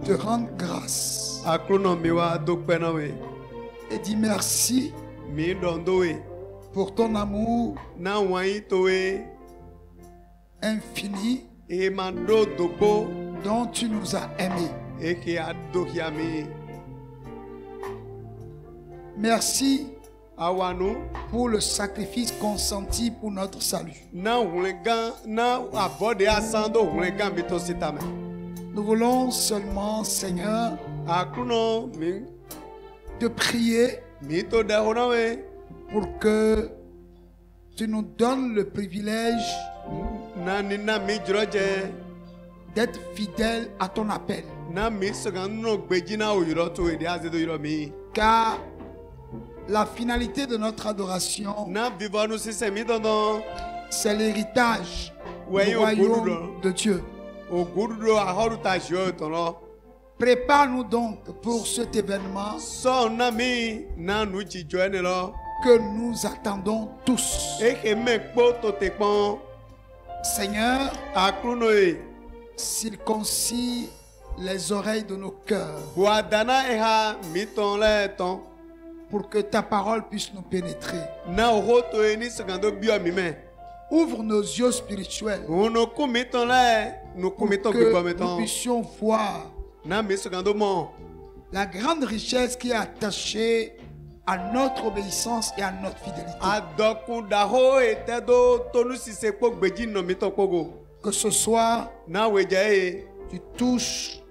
te rendre grâce akrono miwa dokpenawe et dis merci mi dondowe pour ton amour na wai towe infini e mando dobo dont tu nous as aimés. e ki adokiami Merci awanu pour le sacrifice consenti pour notre salut. na hulegan na abode asando hulegan bito sitame Nous voulons seulement, Seigneur, akrono mi te prier mi to dahonawe pour que tu nous donnes le privilège na ni na mi jroje d'être fidèles à ton appel. na mi sogan no gbejina oyiro to ede azedo yiro mi Car la finalité de notre adoration, na vivonu sise mi dondo c'est l'héritage Ouais, du au royaume bout de Dieu. ogurudo ahoru ta jo tono Prépare-nous donc pour cet événement so na mi na nu jijo ene lo que nous attendons tous. e ke me kpo to te pon Seigneur, akruno e circoncis les oreilles de nos cœurs boadana e ha mi ton le ton pour que ta parole puisse nous pénétrer. na roto e ni sagando bio mi me Ouvre nos yeux spirituels uno kumi ton le no pour kumi ton que gbo me nous ton puissions voir na mi sagando mo la grande richesse qui est attachée à notre obéissance et à notre fidélité. adokun daho e tedo tonu sise kpo gbeji no mi ton pogo Que ce soir, na weje e tu touches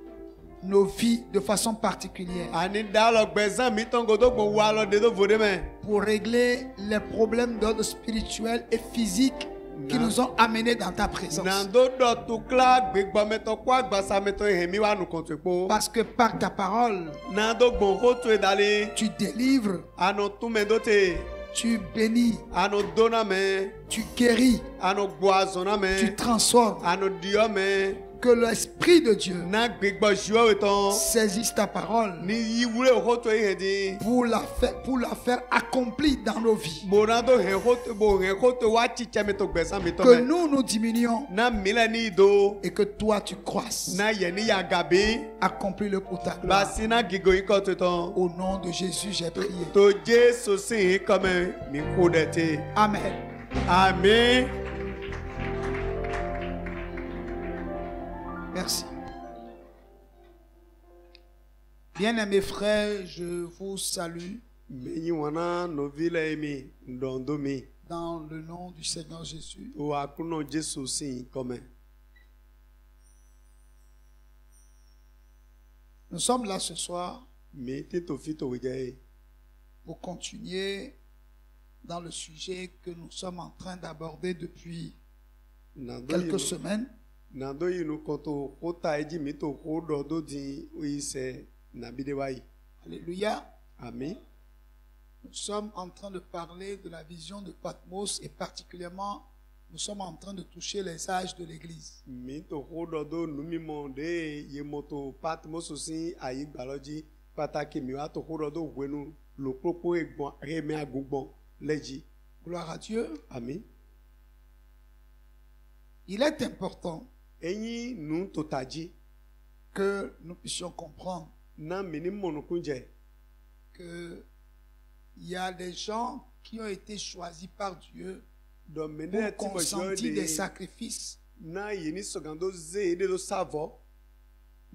nos vies de façon particulière ani dalo gbezan mi ton godo gbo wa lo de do vode me pour régler les problèmes d'ordre spirituel et physique qui nous ont amenés dans ta présence. nando do tukla gbegbo meto kwa gbasa meto hemi wa nu kontu po Parce que par ta parole, nando gbon roto e dali tu délivres, ano tume dote tu bénis, ano dona me tu guéris, ano gboazona me tu transformes. ano dio me Que l'Esprit de Dieu na gbegbo juo eton saisisse ta parole ni yiwure roto e hedi pour la faire accomplie dans nos vies. bonado he roto wa chiche meto gbesa meto Que me nous diminuions na mile ni do et que toi tu croisses. na ye ni ya gabi Accomplis-le pour ta gloire. basi na gigo iko teton Au nom de Jésus, j'ai prié. to Jesu si comme mi ko dete Amen. amen. Merci. Bien-aimés frères, je vous salue Meyi wana novile emi ndondo mi dans le nom du Seigneur Jésus. o akuno Jesu si comme Nous sommes là ce soir mi tito fito weje pour continuer dans le sujet que nous sommes en train d'aborder depuis quelques semaines. nando yinu konto kota eji mi to ko do di oise na bidewai Alléluia. amen. Nous sommes en train de parler de la vision de Patmos et particulièrement, nous sommes en train de toucher les âges de l'Église. Mi to ko do numi mo de ye moto Patmos si ayi gbaloji pataki mi wa to ko do wenu lo popo egbon remi agugbon leji. Gloire à Dieu. Amen. Il est important Eyin nu to taji que nous puissions comprendre na mini monukunje qu'il y a des gens qui ont été choisis par Dieu do mene pour ti mo consentir des de sacrifices, na yini sogando ze de do savo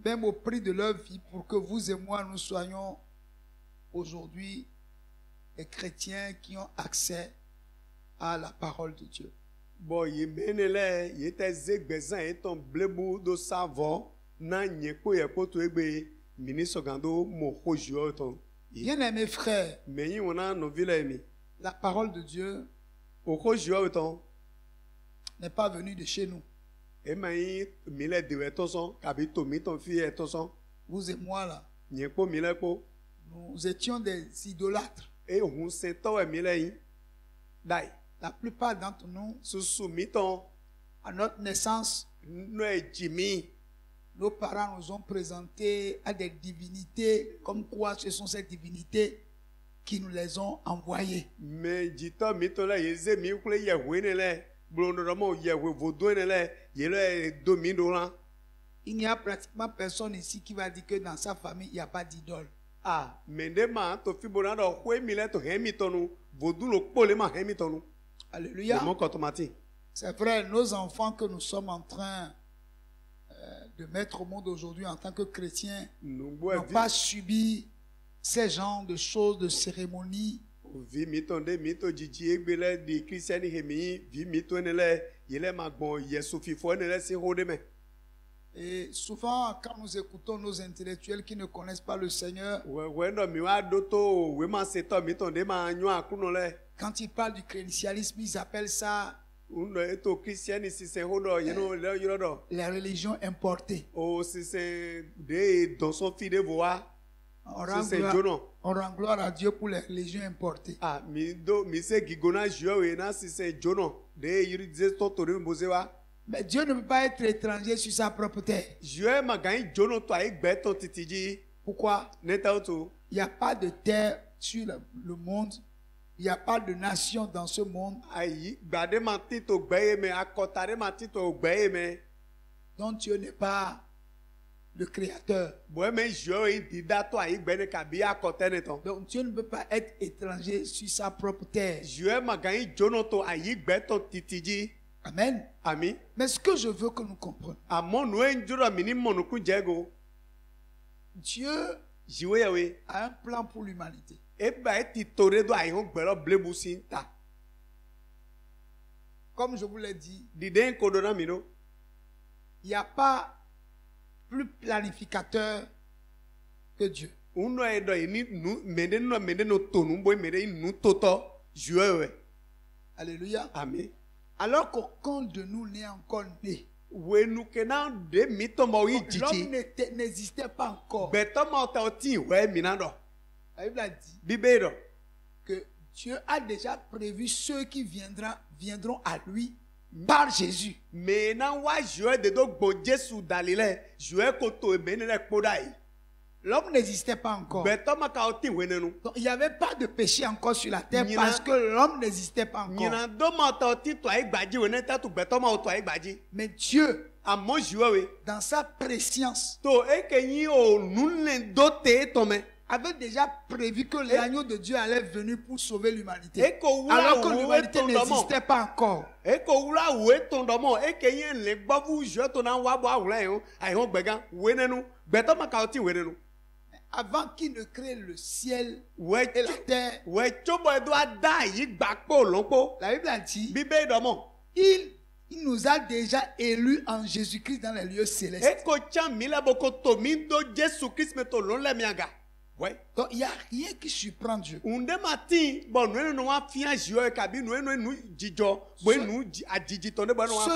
même au prix de leur vie, pour que vous et moi, nous soyons aujourd'hui des chrétiens qui ont accès à la parole de Dieu. bo ye menele ye te ze gbezan eton blebu do savo na nyepo ye poto egbe mini sogando mo hojo ton Bien-aimés frères, meyin wona no vile mi la parole de Dieu o hojo ton n'est pas venue de chez nous. e mayin mile de toson kabi to mi ton fi toson Vous et moi, là, nyepo mile po nous étions des idolâtres. e hun se to e mile yin dai La plupart d'entre nous, susu mi ton à notre naissance, no e jimi nos parents nous ont présenté à des divinités, comme quoi ce sont ces divinités qui nous les ont envoyées. me jito mi ton la ye ze mi kule ye hwe ne le blondo mo ye hwe vodo ne le ye le do mi do lan. Il n'y a pratiquement personne ici qui va dire que dans sa famille, il n'y a pas d'idole. Ah, mendema to fibona do hwe mi le to hemi tonu, vodu lo pole ma hemi tonu. Alléluia. Mon kotomati. C'est vrai, nos enfants que nous sommes en train de mettre au monde aujourd'hui en tant que chrétiens n'ont pas subi ces genres de choses, de cérémonies. Vi mitonde mito jiji egbele di Christian hemi, vi mito nele yele magbon yesu fifo nele si rodeme. Et souvent, quand nous écoutons nos intellectuels qui ne connaissent pas le Seigneur, quand ils parlent du christianisme, ils appellent ça les religions importées. On rend gloire à Dieu pour les religions importées. Mais Dieu ne peut pas être étranger sur sa propre terre. Pourquoi? Il n'y a pas de terre sur le monde. Il n'y a pas de nation dans ce monde dont Dieu n'est pas le créateur. Donc Dieu ne peut pas être étranger sur sa propre terre. Amen. Amen. Mais ce que je veux que nous comprenions, Dieu a un plan pour l'humanité. Comme je vous l'ai dit, il n'y a pas plus planificateur que Dieu. Alléluia. Amen. Alors qu'aucun de nous n'est encore né. L'homme n'existait pas encore. La Bible a dit que Dieu a déjà prévu ceux qui viendront à lui par Jésus. L'homme n'existait pas encore. Donc, il n'y avait pas de péché encore sur la terre parce que l'homme n'existait pas encore. Mais Dieu, dans sa préscience, avait déjà prévu que l'agneau de Dieu allait venir pour sauver l'humanité. Alors que l'humanité n'existait pas encore. Avant qu'il ne crée le ciel et la terre, la Bible a dit, il nous a déjà élus en Jésus-Christ dans les lieux célestes. Donc il n'y a rien qui surprend Dieu. Ce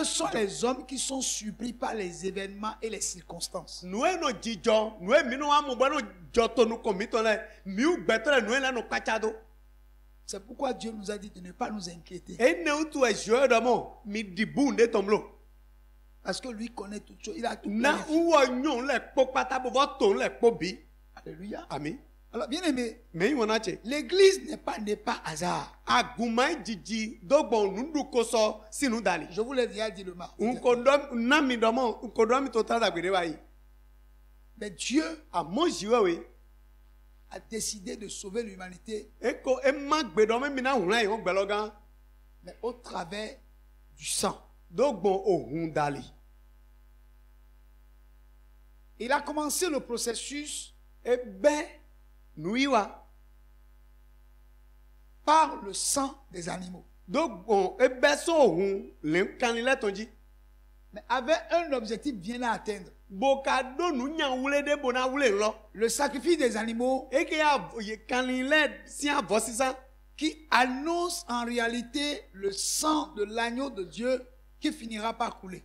sont les hommes qui sont surpris par les événements et les circonstances. C'est pourquoi Dieu nous a dit de ne pas nous inquiéter. Parce que lui connaît toutes choses. Il a tout planifié. Alléluia. Amen. Alors, bien aimé, l'église n'est pas hasard. Je vous l'ai déjà dit le mardi. Mais Dieu a décidé de sauver l'humanité, mais au travers du sang. Il a commencé le processus par le sang des animaux. Mais avait un objectif bien à atteindre. Le sacrifice des animaux qui annonce en réalité le sang de l'agneau de Dieu qui finira par couler.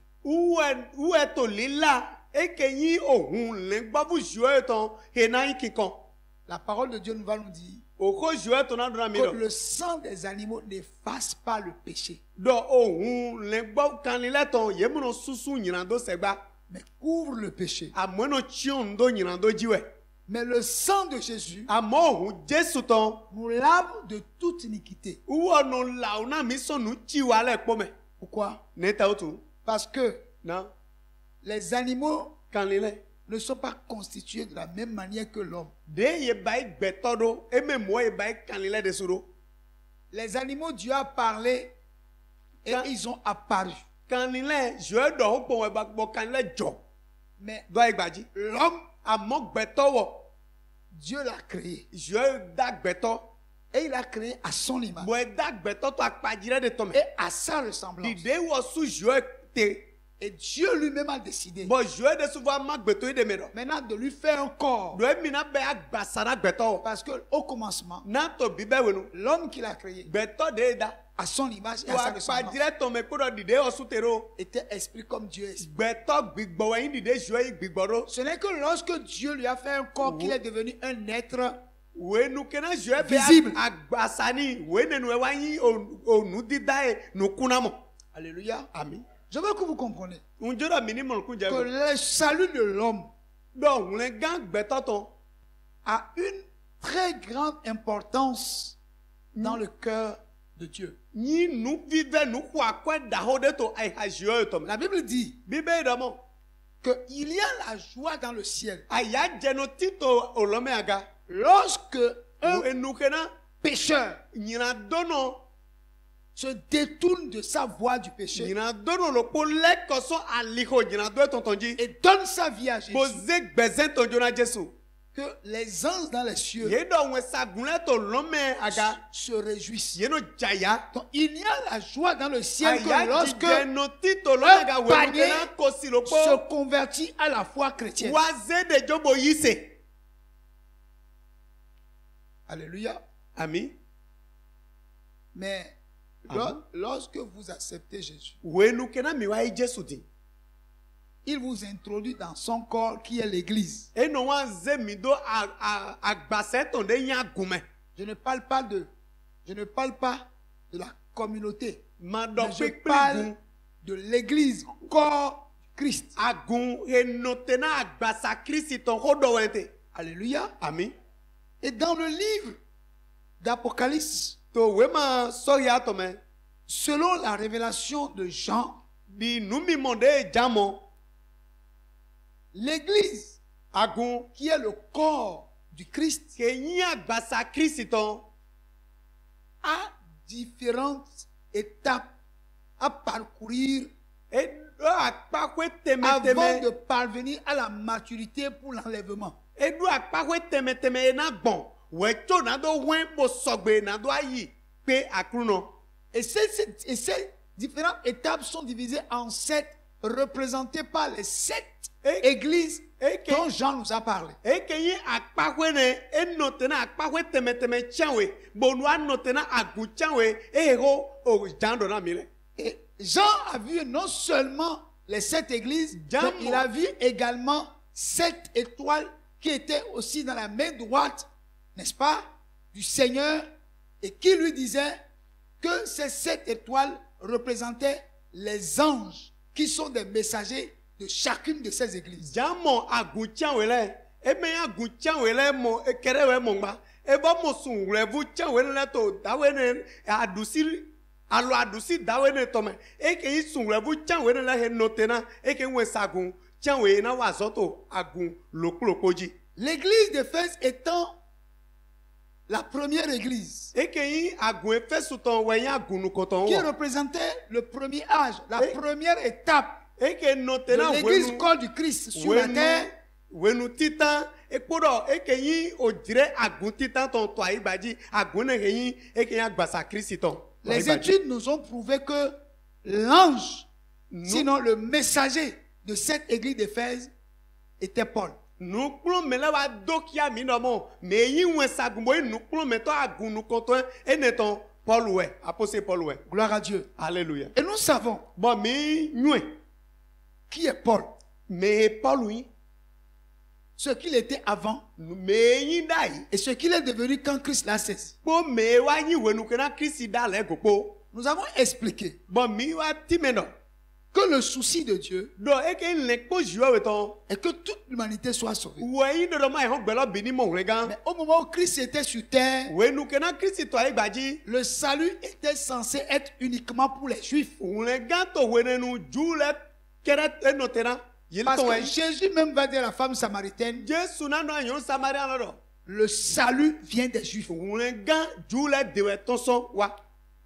La parole de Dieu nous va nous dire que le sang des animaux n'efface pas le péché, mais couvre le péché. Mais le sang de Jésus nous lave de toute iniquité. Pourquoi? Parce que les animaux kanilɛ ne sont pas constitués de la même manière que l'homme. de ye ba ye gbɛtɔ ɖo eme mɔ ye ba ye kanilɛ de so ɖo. Les animaux, Dieu a parlé et ils ont apparu. Kanilɛ zɔe dɔ ho kpɔn ɛba gbɔ kanilɛ dzɔ Mais do ayi gbadzi. l'homme, Amɔ gbɛtɔ wɔ Dieu l'a créé. zɔe da gbɛtɔ Et il a créé à son image. bɔn ɛda gbɛtɔ to akpadzi ɖe de tɔmɛ. Et à sa ressemblance. Dide wɔ su zɔe te Et Dieu lui-même a décidé bɔn zɔe de souvent ma gbɛtɔ yi de me dɔ. maintenant de lui faire un corps. Do emina bɛ agbasa na gbɛtɔ wɔ. Parce qu'au commencement, Na to bi bɛ wenu l'homme qu'il a créé gbɛtɔ de ye da. à son image et To à sa akpadzi ressemblance ɖe tɔmɛ ko dɔ dide wɔ su te ɖo. était esprit comme Dieu est esprit. Gbɛtɔ gbigbɔ wɔ yin dide zɔe yi gbigbɔ ɖo. Ce n'est que lorsque Dieu lui a fait un corps qu'il est devenu un être Wenu kena zɔe bɛ Visible. agbasani wenenu wa yin onu dida ye nukuna mɔ. Alléluia. Ami. Je veux que vous compreniez Ŋdze dɔ mini mɔlɔku dze que ko. le salut de l'homme Dɔ ŋlɛ gã gbɛtɔ tɔ. a une très grande importance dans le cœur de Dieu. Nyi nu vivɛ nu xɔ akɔe da ho de to ayiha zɔe tɔmɛ. La Bible dit Bibe yi dɔ mɔ. qu'il y a la joie dans le ciel Aya dzeno tito olɔmɛ aga. lorsque un Enu kena pécheur nyina dono. se détourne de sa voie du péché Nyina dono lo kpo lɛ kɔsɔn aliho nyina do etɔntɔn dzi. et donne sa vie à Jésus, Boze gbɛzɛ tɔndzo na Jesu. que les anges dans les cieux Ye dɔ ŋun sagunlɛ to lɔmɛ aga. se réjouissent. Yeno dzaya. Donc, il y a la joie dans le ciel que Aya lorsque dzidzɛno tito lɔmɛ aga un wenu panier kena kosi lo se kpo. convertit à la foi chrétienne. Waze de jobo yi se. Alléluia. Ami. Mais Amen. lorsque vous acceptez Jésus, Wenu kena mi wa yi Jesu di. il vous introduit dans son corps qui est l'église. Eno wa ze mi do agbasɛ tɔn de nya gumɛ. Je ne parle pas de la communauté. Ma Mais dɔ je kpekpe parle gun. de l'église, corps Christ. Agun enotena agbasa Kristi tɔn ko dɔ wɛn te. Alléluia. Ami. Et dans le livre d'Apocalypse, To wema sɔya tɔmɛ. selon la révélation de Jean, Di numi mɔde jamɔ. l'église, Agun qui est le corps du Christ, ke nyi agbasa Kristi tɔn. a différentes étapes à parcourir Edo akpakwe avant de tɛmɛtɛmɛ. parvenir à la maturité pour l'enlèvement. Edo akpakwe tɛmɛtɛmɛ ena gbɔn. Wɛtso na do wɛn bo sɔgbe na do ayi pe akrunɔ. Et ces différentes étapes sont divisées en 7, représentées par les 7 églises dont Jean nous a parlé. Eke yi akpakwe ne enotena akpakwe tɛmɛtɛmɛ tiɛnwe. Bonu anotena agun tiɛnwe. Eho o jan do na mi lɛ. Et Jean a vu non seulement les 7 églises, Jean- mais il a vu également 7 étoiles qui étaient aussi dans la main droite, n'est-ce pas, du Seigneur, et qui lui disait que ces 7 étoiles représentaient les anges, qui sont des messagers de chacune de ces églises. Jamɔ agun tiɛnwe lɛ. Eme ya agun tiɛnwe lɛ mɔ ekɛrɛ wɛ mɔ gba. Eba mo sun wlɛvu tiɛnwe lɛ to dawe ne adusi alo adusi dawe ne tɔmɛ. Eke yi sun wlɛvu tiɛnwe lɛ he notena. Eke ŋue sagun tiɛnwe na wa zɔ to agun lokoloko dzi. L'église d'Éphèse étant la première église, Eke yi agun efesutɔn wɛ nya agunukɔtɔn qui wɔ. représentait le premier âge, la Et- première étape Eke de notena l'église wenu corps du Christ sur la terre. wenu titan ekpɔdɔ eke yi odzre agun titan tɔn tɔ ayi gbadzi agun ne he yi eke yi agbasa Kristi tɔn. Les études nous ont prouvé que l'ange, sinon le messager de cette église d'Éphèse, était Paul. Nukplɔmɛ la wa do kia mi nɔ mɔ mɛ yi ŋue sagunbɔ yi nukplɔmɛtɔ agunukɔtɔ enetɔn Paul wɛ apose Paul wɛ. Gloire à Dieu. Alléluia. Et nous savons Bɔn mi nyuɛ qui est Paul, mɛ Paul yi ce qu'il était avant mɛ yi da yi et ce qu'il est devenu quand Christ l'a saisi. kpo mɛ wa yi wenu kena Kristi da lɛ gokpo. Nous avons expliqué Bɔn mi wa ti mɛ nɔ. que le souci de Dieu Dɔ eke lɛ kpo ziɔ wɛ tɔn. est que toute l'humanité soit sauvée. Wɛ yi dɔdɔ ma yi hɔn gbɛlɔ bi ni mɔ wlɛ gan. Mais au moment où Christ était sur terre, Wenu kena Kristi tɔ ayi gbadzi. le salut était censé être uniquement pour les Juifs. Wlɛ gan to wenenu ju lɛ kɛrɛ enɔtena. Parce que Jésus même va dire à la femme samaritaine, Jésus n'a pas yon Samaria alors. le salut vient des Juifs. Oulengan jula dewe tonson wa.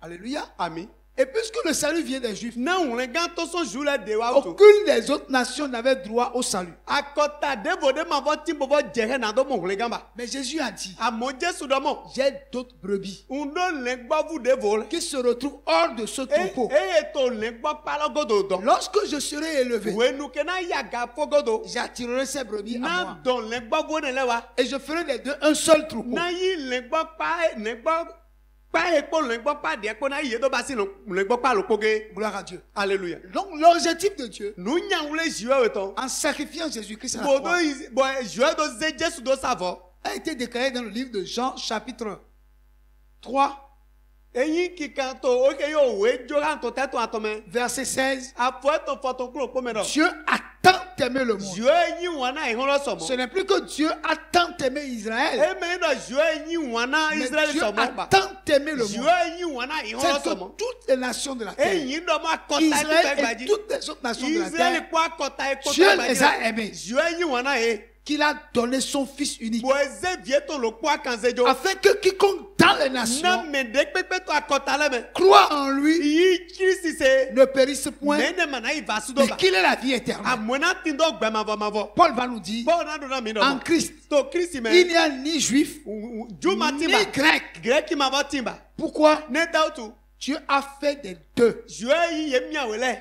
Alléluia. Amen. Et puisque le salut vient des Juifs, Na oulengan tonson jula dewa auto. aucune des autres nations n'avait droit au salut. Akota devo de ma voti bobo jere na do mo oulengan ba. Mais Jésus a dit, Amo Jésus do mo. j'ai d'autres brebis Undo lengba vous devo le. qui se retrouvent hors de ce troupeau. To lengba pala godo do. Lorsque je serai élevé, Wenu kena yaga fogodo. j'attirerai ces brebis à Na moi. don lengba vous ne lewa. Et je ferai des deux un seul troupeau. Na yi lengba pa lengba pa ekpo lengba pa de ko na yi do basi no lengba pa lo poge. Gloire à Dieu. Alléluia. Donc l'objectif de Dieu, Nous nyawle jiwe weton. en sacrifiant Jésus-Christ à la Bodo croix, bo jiwe do ze Jésus do savo. a été déclaré dans le livre de Jean, chapitre 3, Eyin kikanto oke yo we joran to teto atome. verset 16. Afo to foto kuro pomero. Dieu a tant aimé le monde. Jiwe yin wana iholo somo. Ce n'est plus que Dieu a tant aimé Israël, Eme no jiwe yin wana mais Israël Dieu somo a ba. tant aimé le monde. Jiwe yin wana iholo C'est que somo. toutes les nations de la terre, Eyin do ma kota Israël ti et gbaji. toutes les autres nations de la Israël terre, kwa kota e Dieu kota les a aimés, Jiwe yin wana e. qu'il a donné son Fils unique, Boeze vieto lo kwa kanzejo. afin que quiconque dans les Na nations me de pepe to akota le me. croit en lui Yi Christ se. ne périsse point, Mene mana i vasu do mais ba. qu'il ait la vie éternelle. Amona tindo gbe mavo. Paul va nous dire, Bon na do na mi no. en Christ, To Christ me. il n'y a ni juif, Juma ni timba. grec. Greki ma va timba. Pourquoi? Ne dautu. Dieu a fait des deux Jue yi ye mia wele.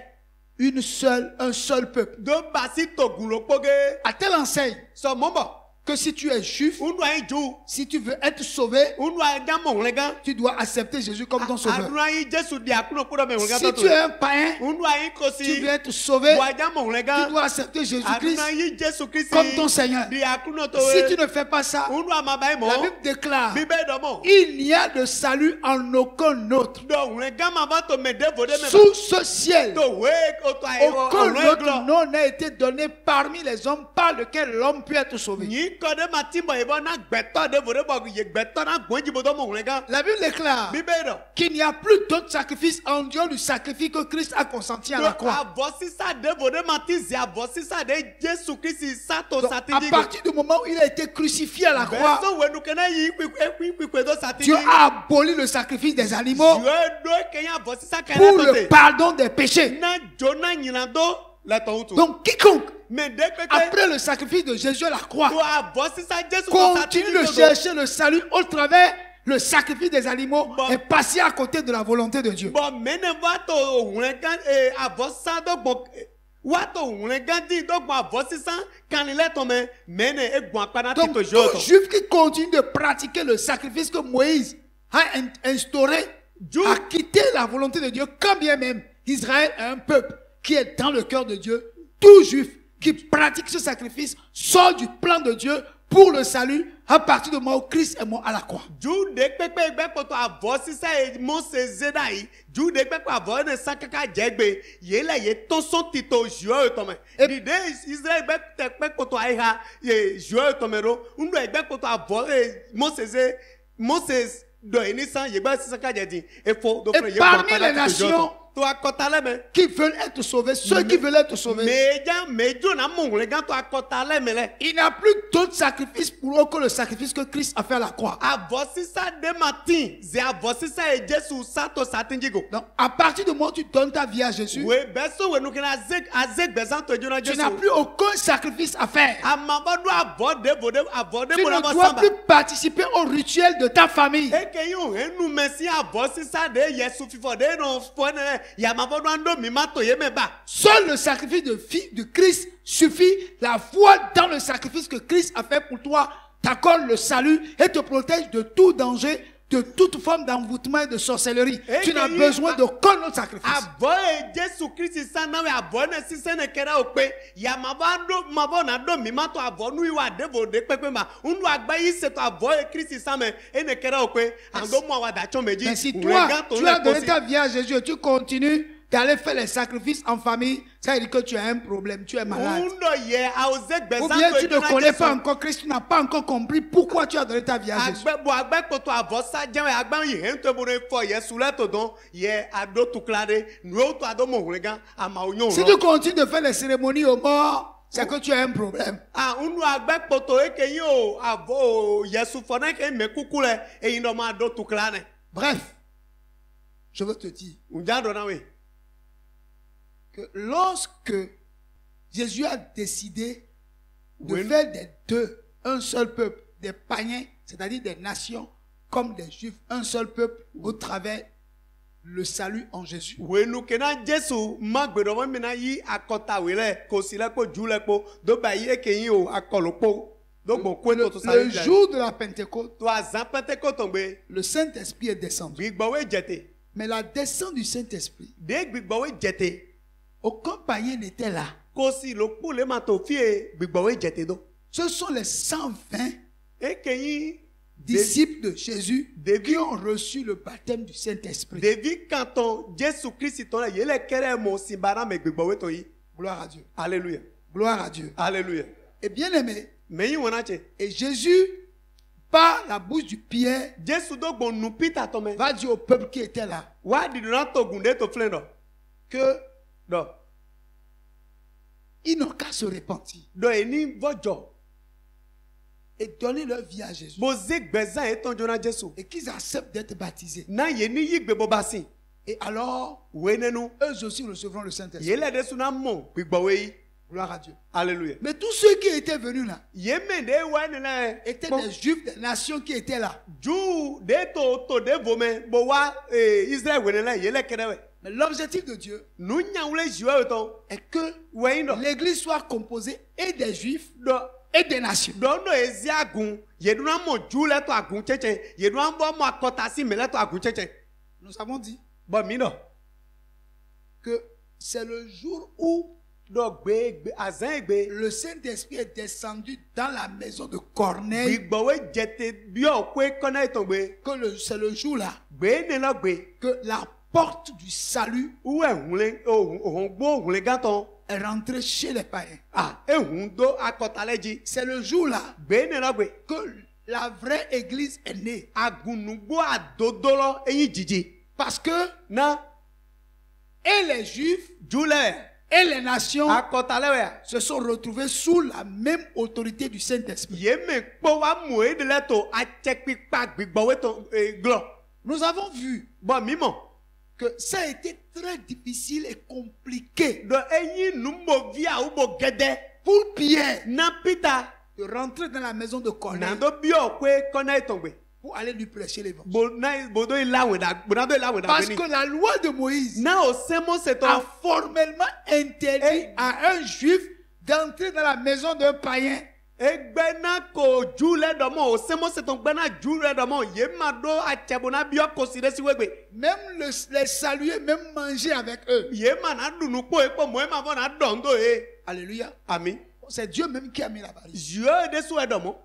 un seul peuple. Do basi to gulo poge. À telle enseigne So mombo. que si tu es juif, Undu ai ju. si tu veux être sauvé, Undu ai gamo lega. tu dois accepter Jésus comme ton sauveur. Adu ai Jesu di akuno podo me lega Si to. tu es un païen, Undu ai tu kosi. veux être sauvé, Wa gamo tu lega. dois accepter Adu Jésus-Christ ai Jesu Christ. comme ton Seigneur. Di akuno to. Si tu ne fais pas ça, Undu amabai mo. la Bible déclare, Bibe do mo. il n'y a de salut en aucun autre. Do lega ma va to me devo de me. Sous ce ciel, To we oto ai aucun autre nom n'a été donné parmi les hommes par lequel l'homme peut être sauvé. Ni kode matimbo ebo na gbeto de vore bo ye gbeto na gwenji bodo mo lega. La Bible déclare Bibe do. qu'il n'y a plus d'autre sacrifice en dehors du sacrifice que Christ a consenti à la croix. Avosi sa de vore matizi avosi sa de Jésus Christ sa to Donc, satiji. à partir du moment où il a été crucifié à la croix, Beso wenu kena yi kwi do satiji. Dieu a aboli le sacrifice des animaux Dieu do kenya avosi sa kena pour to le te. pardon des péchés. Na jona nyina do la to utu. Donc quiconque, Me de pepe après le sacrifice de Jésus à la croix, to avosi sa Jésus to satiji. continue de chercher le salut au travers le sacrifice des animaux Bon. est passé à côté de la volonté de Dieu. Bon mene va to lega avosi sa do gbo. Wato lega di do gbo avosi sa kanile to me mene egbo apana ti Donc to tout joto. juif qui continue de pratiquer le sacrifice que Moïse a instauré Dieu- a quitté la volonté de Dieu, quand bien même Israël est un peuple qui est dans le cœur de Dieu. Tout juif qui pratique ce sacrifice sort du plan de Dieu pour le salut à partir du moment où Christ est mort à la croix. Jude pepe egbe poto avosi sa Mose zedai. Jude pepe avosi ne sakaka jegbe. Yela ye tonson tito jua to me. Dide Israel be tepe poto aiha ye jua to me ro. Undo egbe poto avosi Moses do enisan ye ba saka jadi. Efo do Et parmi les nations to akotale me. qui veulent être sauvés, ceux qui veulent être sauvés, Mejo na mongole gan to akotale me le. il n'y a plus d'autre sacrifice pour eux que le sacrifice que Christ a fait à la croix. Avosi sa de matin. Ze avosi sa e Jesu sa to satinjigo. Donc, à partir du moment où tu donnes ta vie à Jésus, We beso we nu kena azek bezan to jona tu Jesu. n'as plus aucun sacrifice à faire. Amabado avode Tu ne dois plus participer au rituel de ta famille. Eke yo enu mesi avosi sa de Yesu fifo de no fone yamabado ando mimato yemeba. Seul le sacrifice de Christ suffit. La foi dans le sacrifice que Christ a fait pour toi t'accorde le salut et te protège de tout danger, de toute forme d'envoûtement et de sorcellerie. Tu n'as besoin d'aucun autre sacrifice. Aboye Jesu Christ sa na we abone sise ne kera okpe yamabado mabona do mimato avonu iwa devo de pepe ma undu agbayi se to aboye Christ sa me ene kera okpe ando mo awada chon meji. Mais si toi, tu as donné ta vie à Jésus et tu continues d'aller faire les sacrifices en famille, ça veut dire que tu as un problème, tu es malade. Undo ye auze Ou gbezan bien to tu ne edona connais Jesu. pas encore Christ, tu n'as pas encore compris pourquoi tu as donné ta vie à Jésus. Agbe bo agbe koto avosa jewe agbe yi hento bo fo Yesu le to don ye ado tuklade nuo to ado mo hunga ama onyo Si tu continues de faire les cérémonies aux morts, c'est que tu as un problème. ah unu agbe poto ekeyin o avo Yesu fo na ke me kukule eyin do ma ado tuklane. Bref, je veux te dire Unjado na we. que lorsque Jésus a décidé de Oui. faire des deux un seul peuple, des païens, c'est-à-dire des nations, comme des juifs, un seul peuple, au travers le salut en Jésus. Wenu kena Jesu magbedo mo mina yi akota wele ko sile ko jule ko do ba yi ekeyin o akolopo do gbon ko to Le sale jour de la Pentecôte, to azan Pentecote tombe le Saint-Esprit est descendu. gbigbo we jete Mais la descente du Saint-Esprit, de gbigbo we jete aucun païen n'était là. ko si lo ku le ma to fie gbigbo we jete do Ce sont les 120 ekeyin disciples de Jésus David- qui ont reçu le baptême du Saint-Esprit. Devi kanton Jesu Christ ton ye le kere mo simbara me gbigbo we to yi. Gloire à Dieu. Alléluia. Gloire à Dieu. Alléluia. Et bien aimé, Me yi wona che et Jésus, par la bouche du Pierre, Jesu do gbon nu Peter to me va dire au peuple qui était là wa di na to gunde to flendo que do ils n'ont qu'à se repentir do eni vojo et donner leur vie à Jésus. bo ze gbezan e ton jona Jesu Et qu'ils acceptent d'être baptisés. na ye ni yi gbe bo basin Et alors, we nenu eux aussi recevront le Saint-Esprit. ye le de suna mo gbigbo we yi. Gloire à Dieu. Alléluia. Mais tous ceux qui étaient venus là Ye me de wa ne le étaient des juifs des nations qui étaient là. ju de to de vome bo wa Israel we ne le ye le kere we Mais l'objectif de Dieu nu nya wule jiwe ton est que we ndo l'église soit composée et des juifs do et des nations. do no ezi agun ye du na mo ju le to agun cheche ye du na bo mo akota si me le to agun cheche Nous avons dit bo mi no que c'est le jour où do gbe azan gbe le Saint-Esprit est descendu dans la maison de Corneille. gbigbo we jete bi o kwe kona ton gbe C'est le jour là gbe ne lo gbe que la porte du salut où ehunle ohun gbo ohunle gaton est rentrée chez les païens. ah ehun do akotaleji C'est le jour là gbe ne lo gbe que la vraie église est née. agunugbo adodolo eyin jiji Parce que na et les juifs jule et les nations akotalewe se sont retrouvés sous la même autorité du Saint-Esprit. ye me kpo wa mo e de le to achepipa gbigbo we to glo Nous avons vu bo mimo que ça a été très difficile et compliqué do eyin numbo via ubo gede pour Pierre na Peter de rentrer dans la maison de Corneille na do bi o kwe kona ton gbe pour aller lui prêcher l'évangile. bo do ilawe da bo na do ilawe da Parce beni que la loi de Moïse na o semo se to a formellement interdit à un juif d'entrer dans la maison d'un païen. egbena ko jule domo o semo se ton gbena jule domo ye ma do achebona bi o ko sire si wegbe Même les saluer, même manger avec eux. ye ma na dunu po epo mo e ma bo na dondo e Alléluia. ami C'est Dieu même qui a mis la barrière. jue de su edomo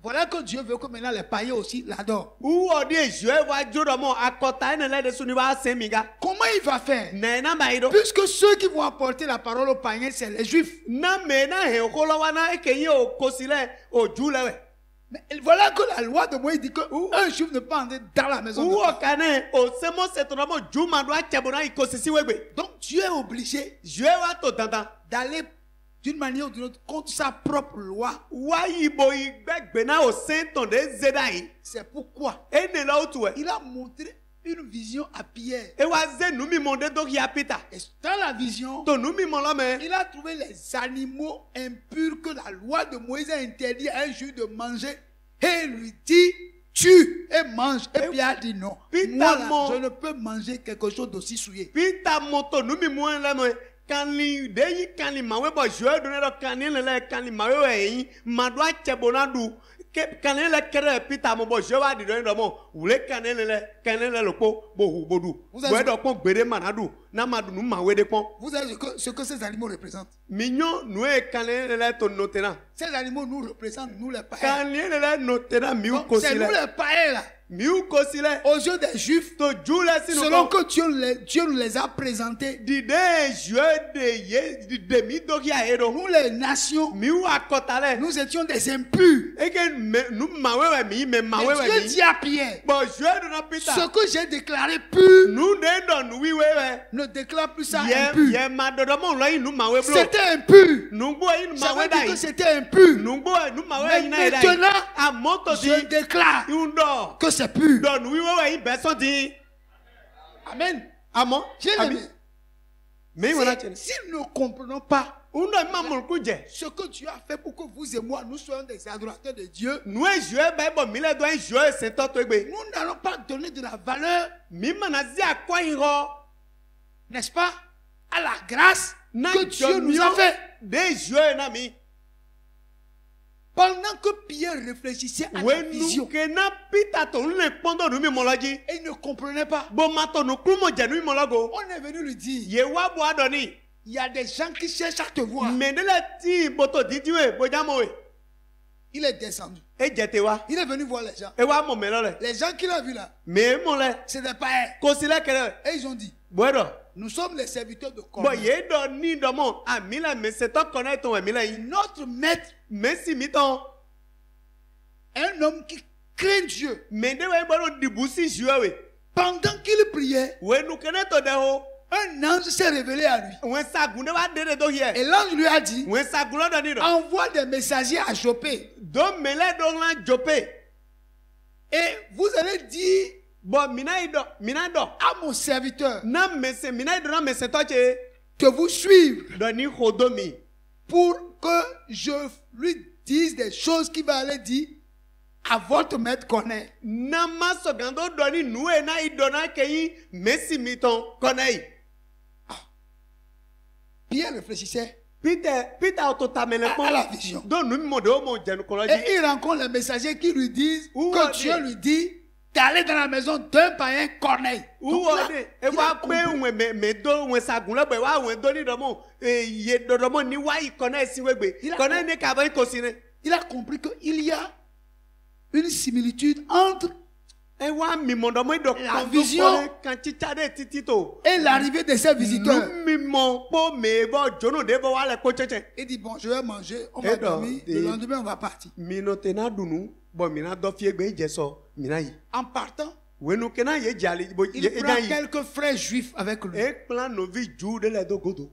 Voilà que Dieu veut que maintenant les païens aussi l'adorent. u odi jue wa jo domo akota ene le de su ni ba semiga Comment il va faire? na na ba ido Puisque ceux qui vont apporter la parole aux païens, c'est les juifs. na me na he holo wa na ekenye o kosile o jule we Mais voilà que la loi de Moïse dit qu'un juif ne peut entrer dans la maison de u Dieu. o kane o semo se to domo ju ma do achebona ikosisi wegbe Donc tu es obligé jue wa to dandan d'aller d'une manière ou d'une autre contre sa propre loi. wa yibo igbegbe na o senton de zedai C'est pourquoi ene la otu e il a montré une vision à Pierre. e wa ze nu mi mo de do ya Peter Et dans la vision, to nu mi mo lo me il a trouvé les animaux impurs que la loi de Moïse a interdit à un juif de manger. Et il lui dit, tue et mange. Et Pierre a dit non. Peter Moi, là, mon- je ne peux manger quelque chose d'aussi souillé. Peter mo to nu mi mo le me kanli de yi kanli ma we bo jwe do ne do kanli le kanli ma we yin ma do achebo na du ke kanli le kere Peter mo bo jwe wa di do mo wule kanli le lopo bo hu bodu Vous avez- we do pon gbere ma na du na ma du nu ma we de pon Vous savez ce que ces animaux représentent. minyo nu e kanli le to notena Ces animaux nous représentent, nous les païens. kanli le notena mi u Donc, c'est kosi nous le les païens là miu kosile aux yeux des Juifs, to jule sinu selon ko que Dieu nous les a présentés, di de jue de ye di de mi do ya edo nous les nations, miu akotale nous étions des impurs. eke nu mawewe mi me Et mawewe Dieu mi dit à Pierre, bo jue do na pita ce que j'ai déclaré pur, nu de do nu wiwewe ne déclare plus ça ye impur. ye ma do do mo lo yin nu mawe blo C'était impur. nu gbo yin Ça mawe veut dire dai que c'était impur. nu gbo nu mawe Mais yin na dai maintenant, a moto di je déclare yundo que c'est pur. do nu wiwewe yin be so di Amen. amo J'ai ami aimé. me wona chene Si nous ne comprenons pas undo ma mo ku je ce que Dieu a fait pour que vous et moi, nous soyons des adorateurs de Dieu, nu e jue ba bo mi le do e jue se to to egbe nous n'allons pas donner de la valeur, mi mana zi akwa yin ho n'est-ce pas, à la grâce na que Dieu nous a fait. de jue na mi Pendant que Pierre réfléchissait à la we vision, nu ke na pita to le pondo nu mi mo loji et il ne comprenait pas, bo ma to nu ku mo je nu mi mo logo on est venu lui dire, ye wa bo adoni il y a des gens qui cherchent à te voir. me de la ti boto didi we bo jamo we Il est descendu. e jete wa Il est venu voir les gens. e wa mo me lo le Les gens qu'il a vus là, me mo le c'est des païens. ko si le kere Et ils ont dit, bueno nous sommes les serviteurs de bo Corneille. ye do ni do mo a mi la me se to connect ton mi la yin Notre maître, me si mi ton un homme qui craint Dieu, me de we bo di busi jue we pendant qu'il priait, we nu kene to de ho un ange s'est révélé à lui. we sagun de wa de do here Et l'ange lui a dit, we sagun lo do ni do envoie des messagers à Jopé. do mele do lan jope Et vous allez dire bo mina do à mon serviteur na mese mina do na mese to che que vous suivre do ni hodomi pour que je lui dise des choses qu'il va aller dire à votre maître Corneille. na ma sogando do ni nu e na ido na keyin mesi mi ton konei Pierre réfléchissait Peter ototamele à la vision. do nu mi mo de o mo jenu koloji Et il rencontre les messagers qui lui disent Où que on Dieu dit? lui dit d'aller dans la maison d'un païen Corneille. Donc uwo là, de e il a wa compris. pe we me do we sagun lo be wa we do ni do mo ye do mo ni wa i konei si we gbe Il a konei ni ka ba ko si ne Il a compris qu'il y a une similitude entre e wa mi mo do mo do La vision kan chicha de titi to et l'arrivée de ses visiteurs. nu mi mo po me bo jono de bo wa le ko cheche Il dit, bon, je vais manger, on Et va donc, dormir, et- le lendemain on va partir. mi no te na dunu bo mi na do fie gbe je so mi na yi En partant, we nu ke na ye jali bo il ye prend dan yi quelques frères juifs avec lui. e plan no vi ju de le do godo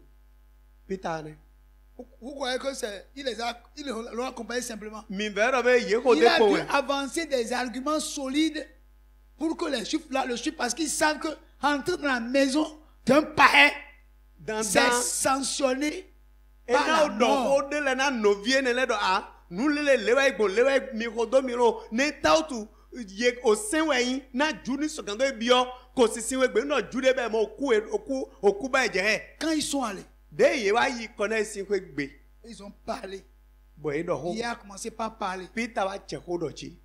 Peter ne Vous croyez que c'est, il l'ont accompagné simplement. mi vero be ye ko Il de a ko dû we avancer des arguments solides pour que les juifs là le suivent parce qu'ils savent que entrer dans la maison d'un païen, dan c'est dan sanctionné e par na la do mort. ko de le na no vie ne le do a nu le lewa igbo lewa mi ko do mi ro ne tautu ye o sen we yin na ju ni sogando e bio ko sisi we gbe no ju de be mo oku ba je he Quand ils sont allés, de ye wa yi kone si we gbe ils ont parlé. bo e do ho Il a commencé par parler. Peter wa che ho do chi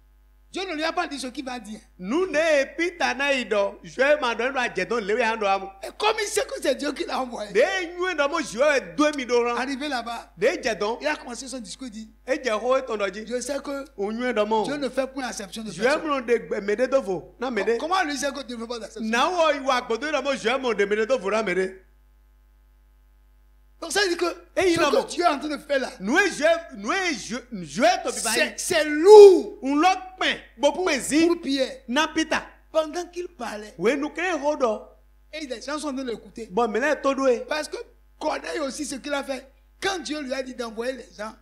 Dieu ne lui a pas dit ce qu'il va dire. nu ne Peter na ido je ma do na je don lewe ando am Et comme il sait que c'est Dieu qui l'a envoyé, de nyu do mo je do mi do ran arrivé là-bas, de je don il a commencé son discours, il dit, e je ho ton do ji je sais que o nyu do mo Dieu ne fait point acception de je personne. mo de me de do vo na me de Comment lui sait que Dieu ne fait pas d'acception? na wo iwa gbodo do mo je mo de me de do vo na me de Donc ça veut dire que Et il ce a que bon. Dieu est en train de faire là, nu e je to bi ba c'est lourd un lo pen bo pezi pour Pierre. na Peter Pendant qu'il parlait, we nu kre ho do et les gens sont en train de l'écouter. bo me le to do e Parce que Corneille aussi, ce qu'il a fait, quand Dieu lui a dit d'envoyer les gens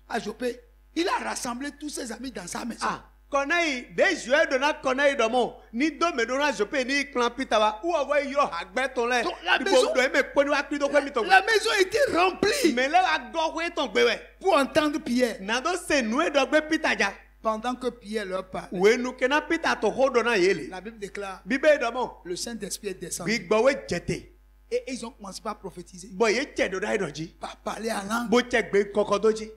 à Jopé, il a rassemblé tous ses amis dans sa maison. ah konai de je do na konai do mo ni do me do na je pe ni clan Peter wa u owo yo agbe ton le Donc, la ibo maison- do e me po ni wa kri do ko mi ton La maison était remplie me le wa go we ton gbe we pour entendre Pierre. na do se nu e do gbe Peter ja Pendant que Pierre leur parlait, we nu ke na Peter to ho do na yele la Bible déclare, bibe do mo le Saint-Esprit est descendu. wi gbo we jete Et ils ont commencé par prophétiser, bo ye che do dai do ji par parler en langue. bo che gbe koko do ji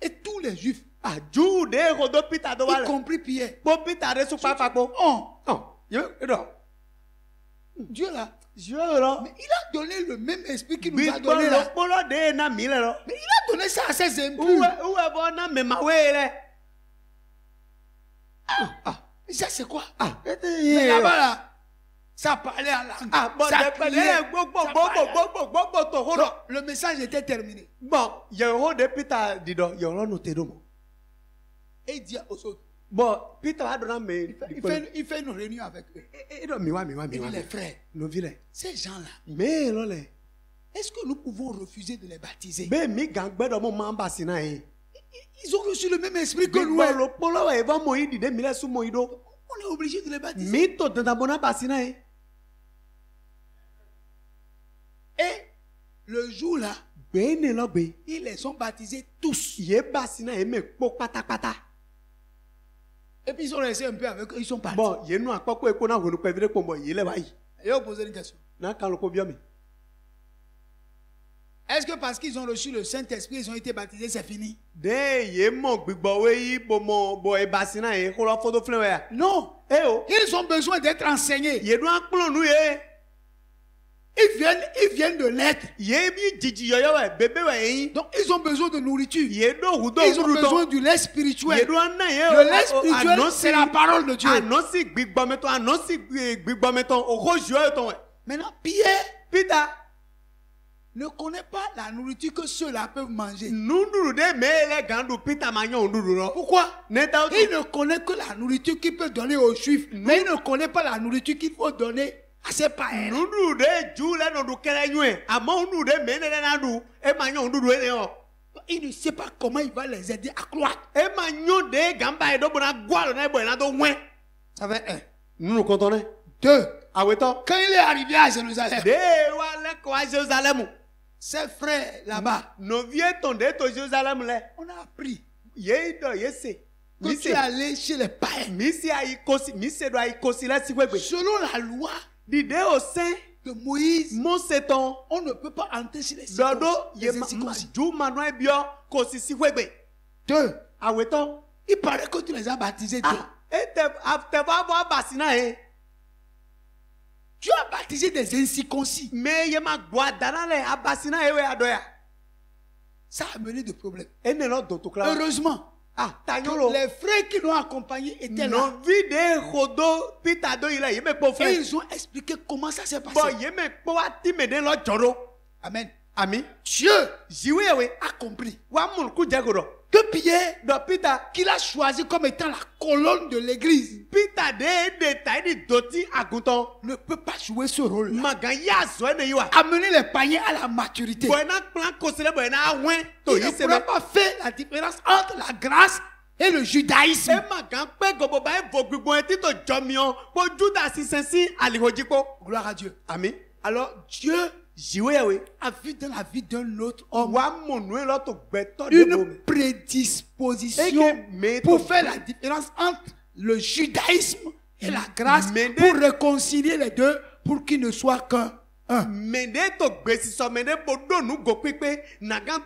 Et tous les Juifs, ah ju de ho do Peter do y wa le compris Pierre, bo Peter de su pa pa po oh, oh yo do Dieu là, je ro mais il a donné le même esprit qu'il nous bi a gbo donné lo là. polo de na mi le ro Mais il a donné ça à ses impurs. uwe bo na me ma we le Ça c'est quoi? Ah, Mais là-bas là, ça parlait en langue. Ah, bon, Ça criait, ça parlait. bon, Donc, le message était terminé. bon, Yoro de Peter dido, Yoro no te domo. Et il dit aux autres, Bon, Peter a donné mais il fait une réunion avec eux. et donc miwa. Il dit, les frères, No vile. ces gens-là, Mais lole. est-ce que nous pouvons refuser de les baptiser? Be mi gangbe do mo mamba sina e. Ils ont reçu le même esprit que Bi nous. gbo lo polo wa eva mo yidi de mile su mo ido. On est obligé de les baptiser. Mi to tenta bona basina e. Et le jour là, Be ne lo be. ils les ont baptisés tous. Ye basina e me po pata. Et puis ils sont restés un peu avec eux, ils sont partis. Bon, ye nu akpoko e ko na honu pe vire ko mo ye le wa yi. Et on posé une question. Na kan lo ko bio mi. Est-ce que parce qu'ils ont reçu le Saint-Esprit, ils ont été baptisés, c'est fini? De ye mo gbigbo we yi bo e basina e ko lo foto flen we ya. Non. E o. Ils ont besoin d'être enseignés. Ye nu akplo nu ye. Ils viennent de l'être. Ye bi jiji yoyo we bebe we yin. Donc ils ont besoin de nourriture. Ye do hudo Ils ont besoin du lait spirituel. Ye do na ye Le lait spirituel, c'est la parole de Dieu. Anosi gbigbo meton, anosi gbigbo meton, o ko joyo ton we. Maintenant, Pierre Peter, ne connaît pas la nourriture que ceux-là peuvent manger. nunduru de mele gandu Peter manyo nduru ro. Pourquoi? Neta o. Il ne connaît que la nourriture qu'il peut donner aux Juifs. Mais il ne connaît pas la nourriture qu'il faut donner à ses païens. Nunduru de jule no du kere nyue. Amo nduru de mele na du e manyo nduru e o. Il ne sait pas comment il va les aider à croître. E manyo de gamba e do bona gwalo na bo na do wen. Ça fait un. Nunu kontone. Deux. Aweto. Quand il est arrivé à Jérusalem, De wa le ko a Jérusalem. ses frères là-bas, No vie ton de to Jérusalem le. on a appris Ye do ye se. que tu es allé chez les païens. Misi ayi kosi, mise do ayi kosi la si kwegbe. Selon la loi Dide au sein, de Moïse, mon seton, on ne peut pas entrer chez les dodo, ye circoncis. ju manwa bio, kosi si kwegbe. Deux. Aweton, Il paraît que tu les as baptisés. Toi. te va voir basina e. Tu as baptisé des incirconcis. Me ye ma gwa dana le, abasina e we adoya. Ça a amené des problèmes. E ne lo doto kla. Heureusement, Ah, que tanyolo. les frères qui l'ont accompagné étaient là. Non vide khodo pita do ile ye me po Et fe. ils ont expliqué comment ça s'est passé. Bo ye me po ati me de lo joro. Amen. Ami, Dieu jiwe we a compris wa mun ku jagodo. que Pierre, Do pita qu'il a choisi comme étant la colonne de l'église, Peter de taidi doti agunton. ne peut pas jouer ce rôle. Magan ya zo ne yiwa. Amener les païens à la maturité. Boena plan kosele boena wen to Il ne yi se pourrait me. pas faire la différence entre la grâce et le judaïsme. E magan pe gobo ba e vogbigbo en tito jomion po juda si sensi alihojipo. Gloire à Dieu. Ami. Alors Dieu Jiwe ya we. a vu dans la vie d'un autre homme Wa monwe lo to gbeto de bo. une prédisposition Eke me pour to faire la différence entre le judaïsme et la grâce, Mais pour réconcilier les deux, pour qu'ils ne soient qu'un. mende to gbesi so mende bodo nu go pepe nagan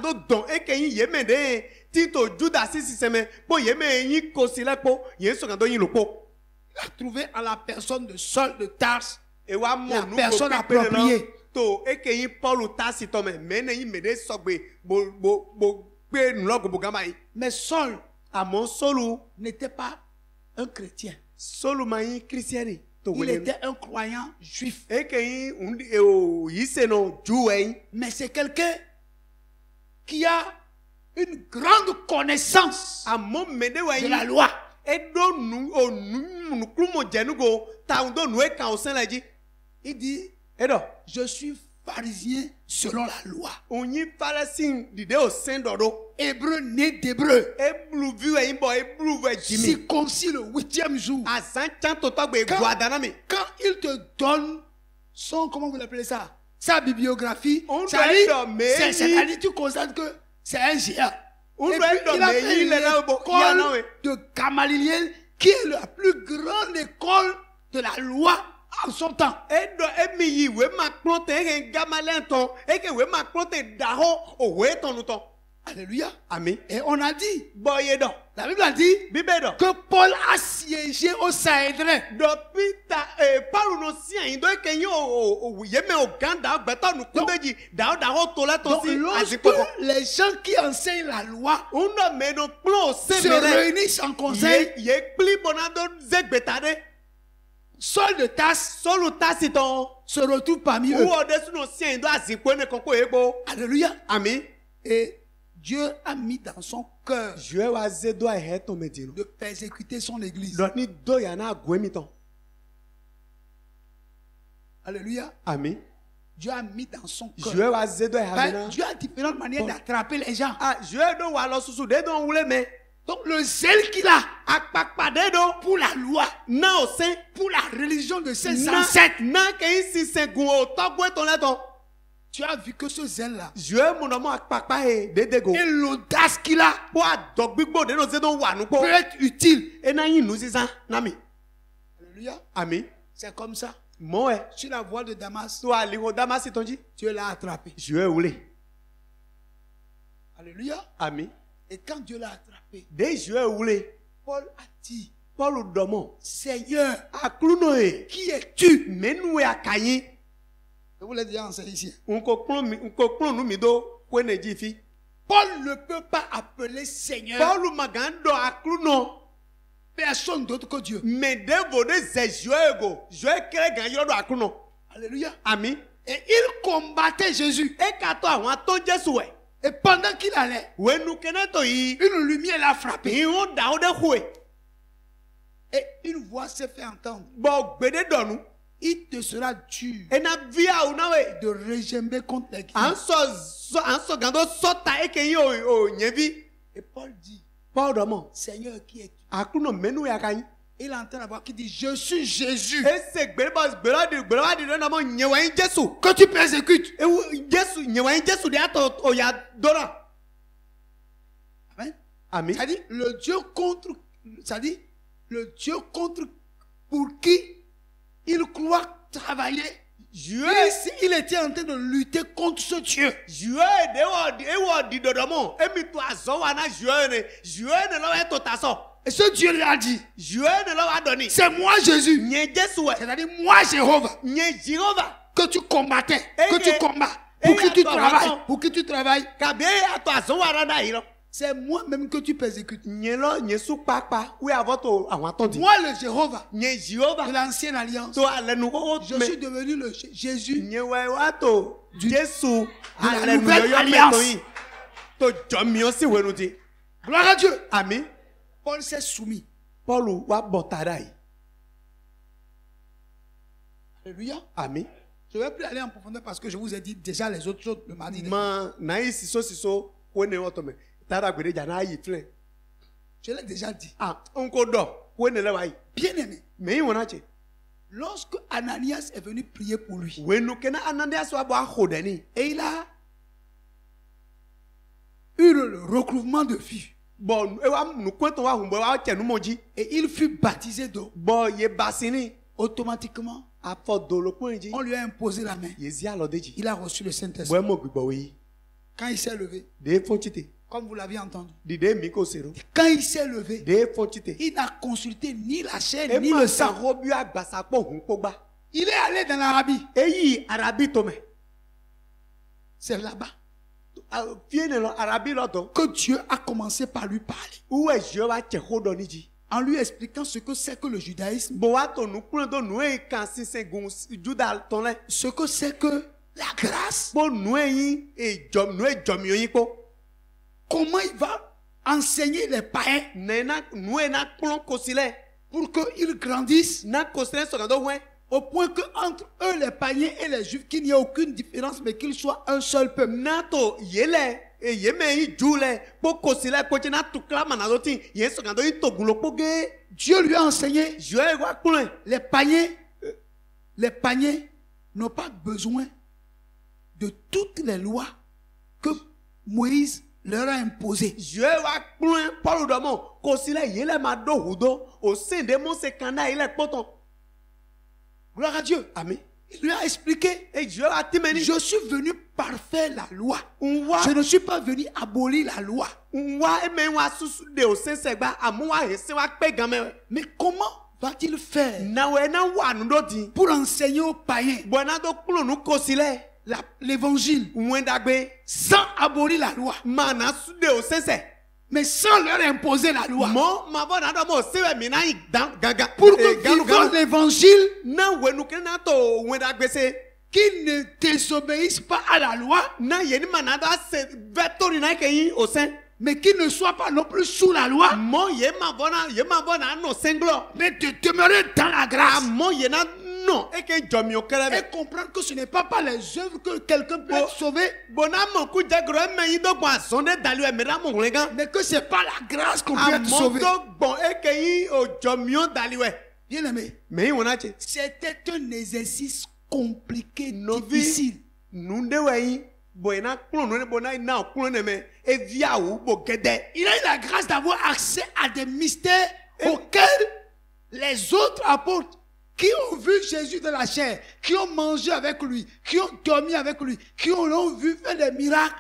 do don eke yin ye mende tito juda si seme po ye me yin kosile po ye so kan do yin lo po. Il a trouvé en la personne de Saul de Tarse E wa mo la nu personne go pepe appropriée. to eke yin Paul tasi to me mene yin mede so gbe bo pe nu lo go gama yi. Mais Saul Amon solu n'était pas un chrétien. solu ma yin christiani to Il wele. était un croyant juif. Eke yin undi e o yi se no juwe yin. Mais c'est quelqu'un qui a une grande connaissance Amon mede wa de la yin. loi. Edo nu o nu klumo jenugo ta undo nu e kan o sen laji. Il dit, Edo je suis pharisien selon la loi. onyi falasin dide o sen dodo. Hébreu né d'hébreu. E blue view e imbo e blue view jimi. Circoncis le 8e jour. Azan chan to tagbe Quand- guadana mi. Quand il te donne son, comment vous l'appelez ça, sa bibliographie, On ça doit dit, être meilleur. c'est-à-dire tu constates que c'est un géant. On Et doit puis, être il a fait meilleur, là, bon, il y en a, ouais. l'école de Gamaliel, qui est la plus grande école de la loi en son temps. Edo emi yi we ma klonte e gamalen ton e ke we ma klonte daho o we ton ton. Alléluia. Amen. Et on a dit, Boye do. la Bible a dit Bible do. que Paul a siégé au Sanhédrin. Depuis ta Paul no sien indo kenyo o yeme o ganda beto nu kundeji da o tola to Donc si lorsque azipoko. les gens qui enseignent la loi Uno me no plan se se mere. réunissent en conseil, Ye pli bonado zegbetade. Saul de Tarse Solu tasiton. se retrouve parmi eux. Ou o desu no sien indo azikwe ne konko ebo. Alléluia. Amen. Et Dieu a mis dans son cœur Je wa zedo a heto medino. de persécuter son église. Doni do ya na gwemiton. Alléluia. Amen. Dieu a mis dans son Je cœur. wa zedo a hamena. Dieu a différentes manières d'attraper les gens. Ah, je do wa lo susu de don wule me. Donc le zèle qu'il a Akpakpade do. pour la loi, Na o sen. pour la religion de ses Na ancêtres, na ke isi se gun o togwe ton leton. tu as vu que ce zèle-là Je mo no mo akpakpa e dedego. et l'audace qu'il a Po adogbigbo de no zedo wa nu po. peut être utile. E na yin nu sisan na mi. Alléluia. Amen. C'est comme ça. Mo e. Sur la voie de Damas, So ali ho damasi tonji. Dieu l'a attrapé. Je wule. Alléluia. Amen. Et quand Dieu l'a attrapé, De je wule. Paul a dit, Paul domo. Seigneur, Akluno e. qui es-tu? Menu e akayin. Je vous l'ai déjà enseigné ici. Unko klon nu mi do kwene jifi. Paul ne peut pas appeler Seigneur Paul magando akluno. personne d'autre que Dieu. Me devo de ze joego. Joe kere gan yodo akluno. Alléluia. Amen. Et il combattait Jésus. E ka to àwọn ton Jesu e. Et pendant qu'il allait, Wenu kene to yi. une lumière l'a frappé. Ihun da o de hwe. Et une voix s'est fait entendre. Bo gbede donu. Il te sera dur E na via o na we. de regimber contre les An Christ. so gando sota e ke yi o nyevi. Et Paul dit, Paul domo. Seigneur, qui es-tu? Akluno menu ya kan. Il entend la voix qui dit, je suis Jésus E se gbede ba di na mo nyewa yin Jesu. que tu persécutes. E Jesu nyewa yin Jesu de ato o ya dora. Amen. Amen. C'est-à-dire, le Dieu contre, c'est-à-dire, le Dieu contre pour qui il croit travailler. Il était en train de lutter contre ce Dieu. Jue de wo di dodomo. E mi to azo wa na jue ne lo e to taso. Et ce Dieu lui a dit, Jue ne lo wa doni. c'est moi Jésus. Nye Jesu e. C'est-à-dire, moi Jéhovah, Nye Jehova. que tu combattais, Et que tu que- combats, et pour qui tu attends, travailles, attends. pour qui tu travailles. Kabe ato azo wa ra na iro. C'est moi-même que tu persécutes. Nye lo nye su papa. We avoto àwọn atondi. Moi le Jéhovah Nye de Jehova. l'ancienne alliance. To alenu ko Je suis devenu le Jésus. nye we wato Jesu la alenu nouvelle yo alliance. meto yi. To jomi o si wenu ti. Gloire à Dieu. Amen. Paul s'est soumis. Paul wa botara yi. Alléluia. Amen. Je ne vais plus aller en profondeur parce que je vous ai dit déjà les autres choses le mardi. Ma na yi siso wene otome. Tara gbede jana yi flen. Je l'ai déjà dit. Ah, onko do wene le wa yi. Bien aimé, Me yi wona che. lorsque Ananias est venu prier pour lui, Wenu kena Ananias wa bo ahodeni. et il a eu le recouvrement de vie, Bon, e wa nu kweton wa humbo wa chenu moji. et il fut baptisé d'eau, Bon, ye basini. automatiquement, Afọ dolo punji. on lui a imposé la main. Yezi alodeji. Il a reçu le Saint-Esprit. Bo mo gbigbo wi. Quand il s'est levé, De fonchite. comme vous l'aviez entendu, Dide mi ko sero. quand il s'est levé, De fonchite. il n'a consulté ni la chair E ni ma le sa sang. robu agbasa po hun pogba. Il est allé dans l'Arabie. Eyi Arabi tome. C'est là-bas Fiene lo Arabi lo do. que Dieu a commencé par lui parler, Uwe je wa che hodo niji. en lui expliquant ce que c'est que le judaïsme, Bo wa to nu kun do nu e kan sinsen gun Juda ton le. ce que c'est que la grâce, Po nu e yin e jomi yin po. comment il va enseigner les païens Nena nu e na plon kosile. pour qu'ils grandissent Na kosile so gando wen. au point que entre eux, les païens et les juifs, qu'il n'y ait aucune différence, mais qu'ils soient un seul peuple. Nato yele e yeme yi jule po kosile po na tukla manado tin ye so gando yi togulo po ge. Dieu lui a enseigné, Je wa plon. les païens n'ont pas besoin de toutes les lois que Moïse leur a imposées. Je wa plon Paul do mo kosile yele ma do hudo o sin de mo se kanda ile poto. Gloire à Dieu. Amen. Il lui a expliqué. Et Dieu a dit, Je suis venu parfaire la loi. Unwa, Je ne suis pas venu abolir la loi. unwa, eme wa susu de o sense gba, amu wa hese wa pe gan me. Mais comment va-t-il faire Na we na wa nu do di. pour enseigner aux païens Bona do kulo nu kosile. l'évangile Nwendagbe. sans abolir la loi, Ma na su de o sense. mais sans leur imposer la loi? Mo ma bo na do mo sewe mi na yi dan gaga. Pour que vivant l'évangile, Na we nu ke na to nwendagbe se. qu'ils ne désobéissent pas à la loi, Na ye ni ma na do se vetori na ke yi o sen. mais qu'ils ne soient pas non plus sous la loi, Mo ye ma bona no senglo. mais de demeurer dans la grâce. Mo ye na no e ke jomi o kere be. Et comprendre que ce n'est pas par les œuvres que quelqu'un peut être sauvé, Bona mo ku je gro me yi do gba sonde dalu e me ra mo ngan. mais que c'est par la grâce qu'on peut être sauvé. Amodo gbon e ke yi o jomi o dalu e. Bien aimé, Me yi wona che. c'était un exercice compliqué, Novi. difficile. Nunde we yi boina kulo no bona na kulo ne me e via wo bo gede. Il a eu la grâce d'avoir accès à des mystères auxquels les autres apôtres qui ont vu Jésus de la chair, qui ont mangé avec lui, qui ont dormi avec lui, qui l'ont vu faire des miracles,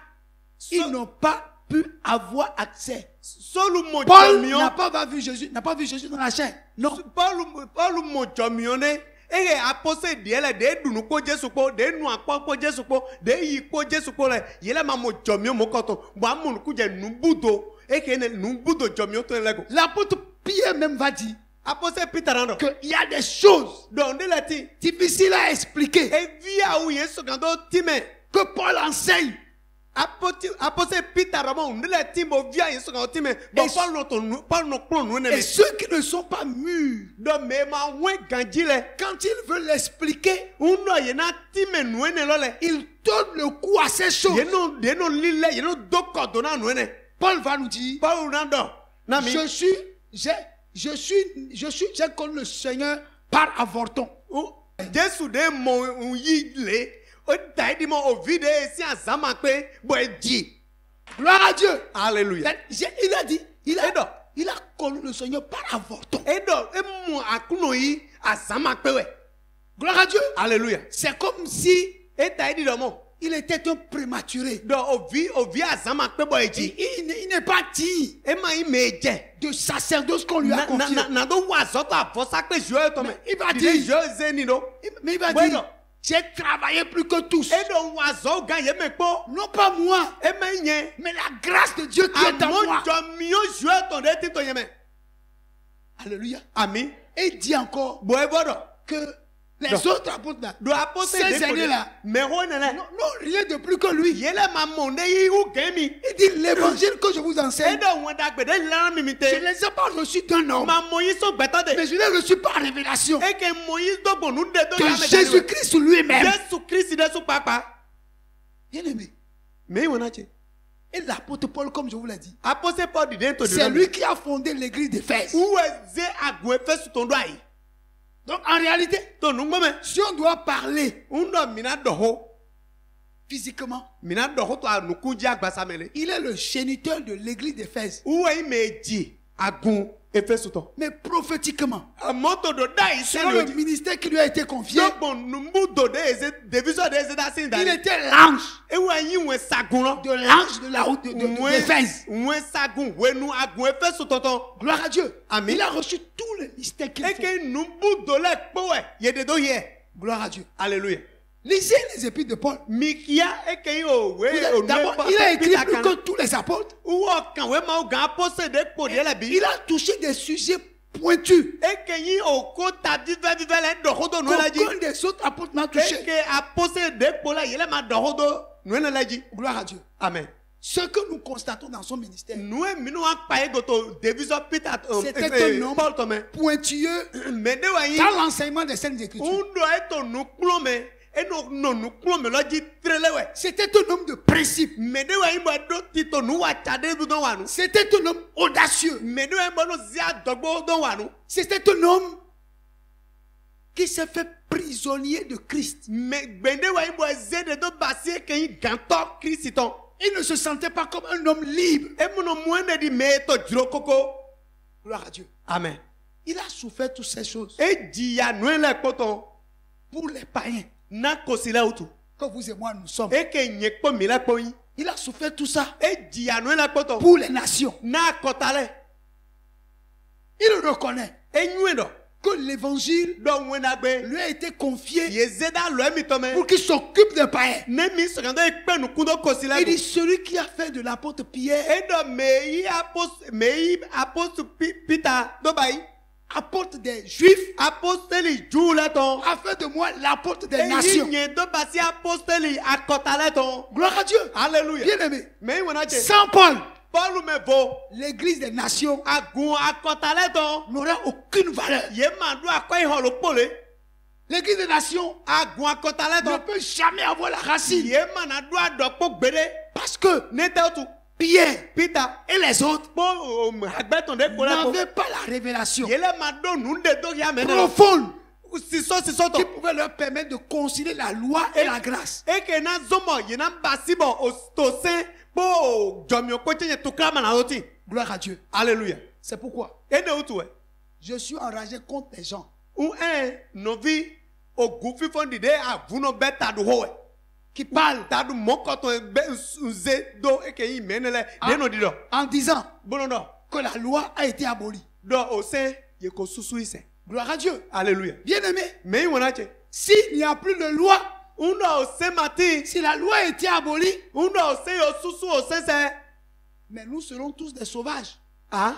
ils n'ont pas pu avoir accès. Solu mo Paul jomio. n'a pas vu Jésus dans la chair. Non. Paul mo jomio ne. Ege apose diele de dunu ko Jesu ko de nu apo ko Jesu ko de yi ko Jesu ko le yele ma mo jomio mo koto bo amun ku je nu budo eke ne nu budo jomio to lego. L'apôtre Pierre même va dire Apose Peter rando qu'il y a des choses don de lati difficiles à expliquer e via u yesu gando time que Paul enseigne. apose Peter ramo de lati bo via yesu gando time bo Paul no klo nu ne Et me ceux qui ne sont pas mûrs, do me ma we ganjile quand ils veulent l'expliquer, uno ye na time nu ne lo le ils donnent le coup à ces choses. ye no lile ye no do kodona nu ne Paul va nous dire, Paul rando na mi j'ai connu le Seigneur par avorton. Jésus de mon yi le o dai di mo o vide si azama pe bo e di. Gloire à Dieu. Alléluia. Il a dit, il a connu le Seigneur par avorton. Edo e mu akuno yi azama pe we. Gloire à Dieu. Alléluia. C'est comme si E dai di do mo. il était un prématuré. Do o vi azama pe bo e di. Il n'est pas digne E ma yi meje. de sacerdoce qu'on lui a confié. Na do wa zoto afosa pe jo to me. Il va dire, je zeni do. mais il va Bueno. dire, j'ai travaillé plus que tous. Edo wa zo ga ye me po. Non pas moi, E ma nye. mais la grâce de Dieu qui est en moi. Amo jo mi o jo to de ti to ye me. Alléluia. Ami. Et il dit encore Bo e bodo. que les Non. autres apôtres là, Do apose ces de années-là, mais ho nene. non, rien de plus que lui. Yele ma monde yi u gemi. Il dit l'évangile que je vous enseigne, Edo wanda gbe de la mi mi je te. ne les ai pas reçus d'un homme, Ma moyi so gbeta de. mais je les ai reçus par révélation E ke moyi do bonu de do de ya me Jésus-Christ lui-même. Jésus Christ de so papa. Bien aimé. Me wona che. Et l'apôtre Paul, comme je vous l'ai dit, Apose Paul di dentro de. c'est lui qui a fondé l'église d'Éphèse. Où est agwe fe su ton doai. Donc en réalité, To nu ngome. si on doit parler Undo mina do ho. physiquement, Mina do ho to anukunji agbasa mele. il est le géniteur de l'église d'Éphèse. Où est meji agun efe su ton. Mais prophétiquement, Amoto do dai se selon lo le di. ministère qui lui a été confié, Do bon numbu do de eze deviso de eze da sin da. il était l'ange Ewa yi we sagun lo. de l'ange de la route d'Éphèse. Mwen sagun wenu agun efe su tonton. Gloire à Dieu. Amen. Il a reçu tous les mystères qu'il faut. Eke numbu do le powe yede do ye. Gloire à Dieu. Alléluia. Lisez les épîtres de Paul. Mikia eke yo we D'abord, il a écrit plus que tous les apôtres. Uwo kan we ma o gan apose de po de la bi. Il a touché des sujets pointus Eke yi oko ta vive le do hodo no la ji. qu'aucun des autres apôtres n'a touché. Eke apose de po la yele ma do hodo no la ji. Gloire à Dieu. Amen. Ce que nous constatons dans son ministère, Nous minu akpa goto deviso Peter c'était un homme Paul to me. pointilleux Me de wa yi dans l'enseignement des Saintes Écritures. undo eto nu kulo me eno no nu kulo me lo ji trelewe. C'était un homme de principe. Me de wa yi bo do tito nu wa chade du don wa nu. C'était un homme audacieux. Me de wa yi bo no zia dogbo don wa nu. C'était un homme qui s'est fait prisonnier de Christ. Me gbende wa yi bo ze de do basie ke yi ganto Christon. Il ne se sentait pas comme un homme libre. E mu no muende di me to jiro koko. Gloire à Dieu. Amen. Il a souffert toutes ces choses E jiya nu le poto pour les païens. na kosila utu que vous et moi nous sommes. e ke nyekpo mi la kpoyin Il a souffert tout ça e dianu la kpoto pour les nations. na kotale Il reconnaît e nyuendo que l'évangile do wena gbe lui a été confié yezeda lo mi tome pour qu'il s'occupe des païens. ne mi sokando e pe nu kundo kosila Il dit celui qui a fait de l'apôtre Pierre, e do meyi apostle Peter do bayi apôtre des Juifs, apostoli ju la ton a fait de moi l'apôtre des e nations. nye do basi apostoli akotale ton Gloire à Dieu. Alléluia. Bien aimé. Mais il y a Sans Paul, Paul me vaut. l'église des nations Agun akotale ton. n'aura aucune valeur. Ye mandu akwa iholo pole. L'église des nations Agun akotale ne ton. peut jamais avoir la racine. Ye manadu adokpo gbede. Parce que Nete otu. Pierre Peter. et les autres Bo agbeton de pole ko. n'avaient pas la révélation Ye le mando nunde do ya mene. profonde Siso qui to. pouvait leur permettre de concilier la loi et la grâce. E ke na zomo ye na basibo o to se bo jomio ko chenye to krama na oti. Gloire à Dieu. Alléluia. C'est pourquoi E de otu we. je suis enragé contre les gens Ou novi o gufi fondi de avuno beta du hoe. qui parlent Tadu mokoto be nze do eke yi menele de no dido. en disant Bonono que la loi a été abolie. do o se ye ko susu ise. Gloire à Dieu. Alléluia. Bien aimé, Mais wona che. s'il n'y a plus de loi, Uno o se mati, si la loi a été abolie, uno o se yo susu o se se. mais nous serons tous des sauvages. Ah,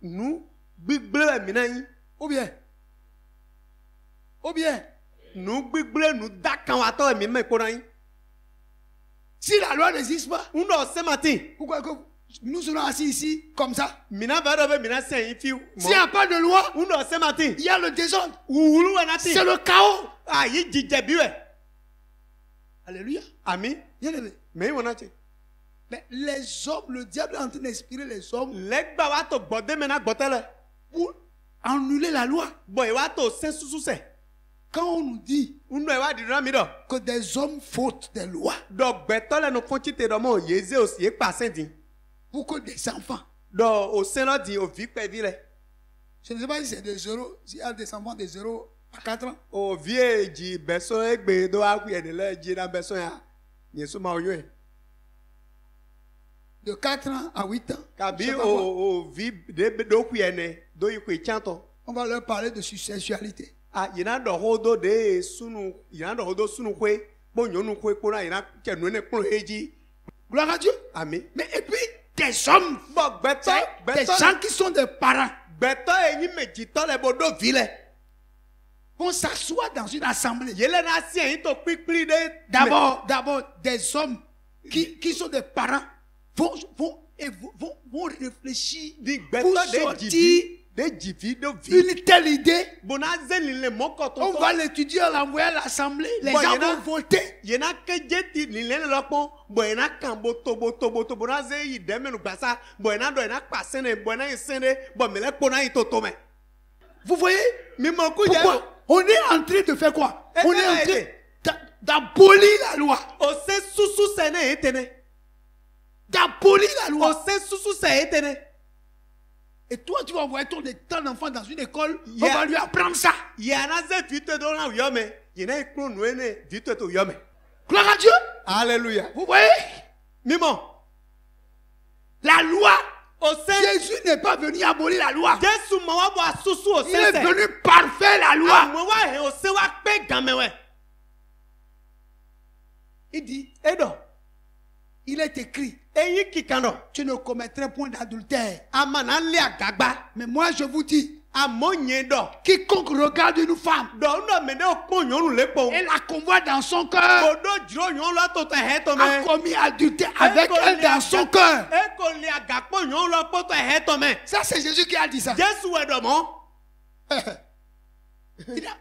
nous bigble minayi. Ou bien, Nous bigble nous dakan wato mi me konayi. si la loi n'existe pas, Uno o se mati. pourquoi que nous serons assis ici comme ça? Mina va do be mina se yin fi. S'il n'y a pas de loi, Uno o se mati. il y a le désordre. Uwulu wanati. C'est le chaos. Ah, yi jijebiwe. Alléluia. Ami, Bien aimé. mais wona che. Mais les hommes, le diable est en train d'inspirer les hommes Legba wa to gbode mena gbotele. pour annuler la loi. Boy wa to se susu se. Quand on nous dit Uno e wa di na mi do. que des hommes fautent des lois Do gbetole no fonchite do mo yeze o si e pa sendin. pour que des enfants, Do o se lo di o vi pe vi le. je ne sais pas si c'est de 0, s'il y a des enfants de 0 à 4 ans, O vie ji beso egbe do a ku ene le ji na beso ya. Yesu ma oyo e. de 4 ans à 8 ans. Je Kabi sais pas quoi. o vi de do ku ene do yi ku chanto. On va leur parler de sexualité. Ah, yina do hodo de sunu, yina do hodo sunu kwe. Bo nyonu kwe kora yina ke no ne kro eji. Gloire à Dieu. Ami. Mais et puis, des hommes, Bo beto, des gens qui sont des parents, beto enyi meji to le bo do vile. vont s'asseoir dans une assemblée. Yele na si enyi to kpikpli de. D'abord, des hommes qui sont des parents vont réfléchir Di pour beto de sortir jivi. De jivi do vi. une telle idée. Bona zeli le moko to. On va l'étudier, on l'envoyer à l'assemblée. Les Bon, gens il y en a- vont voter. Yena ke jeti ni le lokpo. Bo yena kan boto. Bona ze yi deme nu gbasa. Bo yena do yena pa sene. Bo yena sene. Bo mele kpona yi toto me. Vous voyez Mi mo ku je. pourquoi? On est en train de faire quoi? Et On est là, en train et- d'abolir la loi. O se susu sene etene. D'abolir la O loi. se susu se etene. Et toi, tu vas envoyer ton enfant dans une école, on Yeah. va lui apprendre ça. Yana ze vite do na yome. Yena ikro nu ene vite to yome. Gloire à Dieu. Alléluia. Vous voyez? Mimo. La loi. O se Jésus n'est pas venu abolir la loi. Jesu mo wa bo asusu o Il est se. venu parfaire la loi. Mo wa he o se wa pe gamewe. Il dit, Edo. il est écrit, Eyi kikano. tu ne commettrais point d'adultère. Amana le agagba. Mais moi, je vous dis, Amonye do. quiconque regarde une femme Do no mene o pon yonu le po. et la convoite dans son cœur Odo jiro yon lo to te he to a me. commis adultère avec elle dans son cœur. E ko le agakpo yon lo po to he to me. Ça, c'est Jésus qui a dit ça. Jesu edo mo.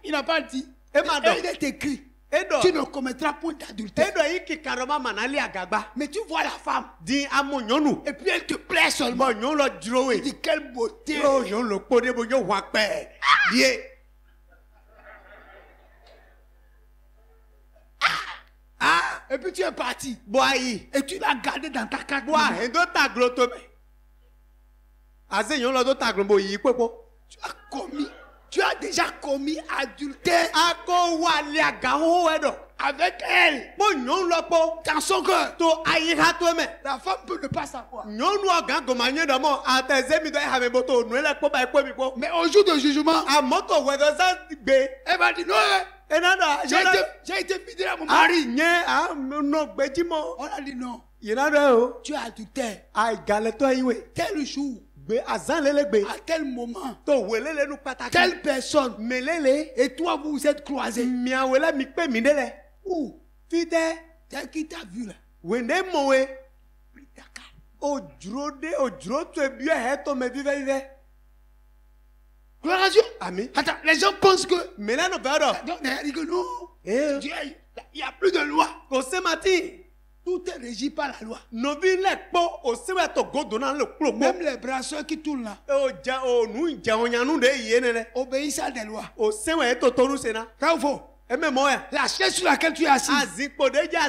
Il n'a pas dit. Et madame. Il est écrit, Edo. tu ne commettras point d'adultère. Edo yi kikaroma manali agagba. Mais tu vois la femme Di amonyonu. et puis elle te plaît seulement. Bo yon lo jiro Tu we. dis quelle beauté. Oh yon lo po de bo yon wa pe. Die. Ah. Et puis tu es parti. Bo ayi. Et tu l'as gardé dans ta carte. Bo a endo taglo to me. Aze yon lo do taglo bo yi pepo. Tu as déjà commis adultère Ako wa le agaho edo. avec elle kpɔ nyɔnu la kpɔ dans son cœur. to ayiha to eme La femme peut ne pas savoir. nyɔnua gã gɔma nye dɔ mɔ atɛze mi dɔ ehame boto nu ele kpɔ ba ekpɔ mi kpɔ Mais au jour de jugement, amɔtɔ wɛdɔsa gbe elle va dire non, ena dɔ j'ai été fidèle à mon mari. nye nɔ gbedzi mɔ On a dit non, yina dɔ o tu es adultère. agalɛtɔ yi we Tel jour, gbe azã lele gbe à tel moment, to welele nu pataki telle personne, melele et toi vous vous êtes croisés. miawele mi kpe mi de lɛ Où? fi tɛ Tel qui t'a vu là. wende mɔ we Pris ta carte. odzro to ebi hɛtɔ me vivɛ Gloire à Dieu. ami Attends, les gens pensent que. mele no bɛ dɔ Non, il dit que non. ee Dieu, il n'y a plus de loi. ko semati Tout est régi par la loi. novi lɛ kpɔ o sɛbɛ tɔ godo na le kplo Même kpɔ les brasseurs qui tournent là o ja o nu jɛwonyanu de ye ne dɛ obéissent à des lois. o sɛbɛ eto tonu sena Quand il faut. eme mɔ ya La chaise sur laquelle tu es assis azikpo de dza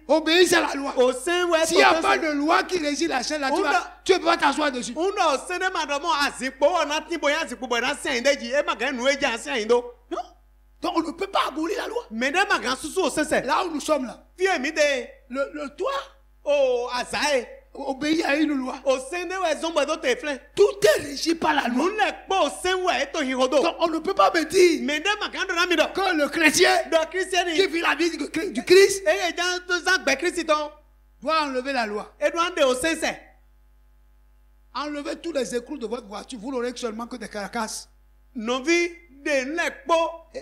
obéissent à la loi. o sɛbɛ S'il n'y a eto pas tonu de loi qui régit la chaise là, Oula. tu ne peux pas t'asseoir dessus. ŋdɔ o sɛnɛ ma dɔ mɔ azikpo wɔ na ti bonya azikpo bɔ na se ayin de dzi e ma gã nu edzi ase ayin do Non. Donc on ne peut pas abolir la loi. mɛ de ma gã susu o sɛsɛ Là où nous sommes là, fie mi de le toi o aza ye obéit à une loi. o sɛnɛ wɛ zɔnbɔ do te filɛ Tout est régi par la nu loi. lɛ kpɔ o sɛn wɛ eto hiho do Donc on ne peut pas me dire mɛ de ma gã do na mi dɔ que le chrétien dɔ qui kristiani vit la vie du Christ eye dza to zã gbɛ kristi tɔn doit enlever la loi. edo an de o sɛnsɛ Enlevez tous les écrous de votre voiture. Vous n'aurez seulement que des carcasses. nɔvi de lɛ kpɔ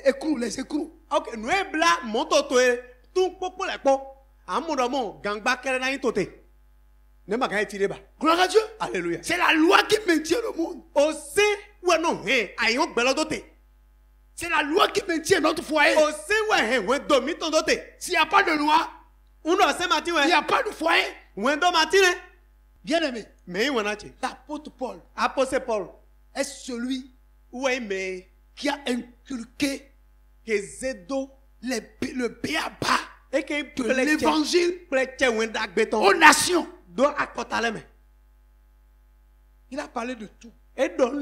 Écrous, les écrous. ok nu e bla mɔtɔtɔ ye tún kpɔkpɔ lɛ kpɔ amu dɔ mɔ gangba kɛrɛ na yi to te ne ma gã ye fi de ba Gloire à Dieu. alléluia. C'est la loi qui maintient le monde. o se wɛ no hɛn ayi o gbɛlɔ do te C'est la loi qui maintient notre foyer. o se wɛ hɛn wɛ do mi tɔn do te S'il n'y a pas de loi, n dɔ se ma ti il n'y wɛ a pas de foyer. wɛ dɔ ma ti nɛ Bien-aimé, mɛ yi wɛ na tse l'apôtre Paul apɔse paul est celui wɛ mɛ qui a inculqué keze do le béaba eke de l'évangile kple tse wɛ dagbe aux tɔn nations. do akɔta lɛ mɛ Il a parlé de tout. edɔ n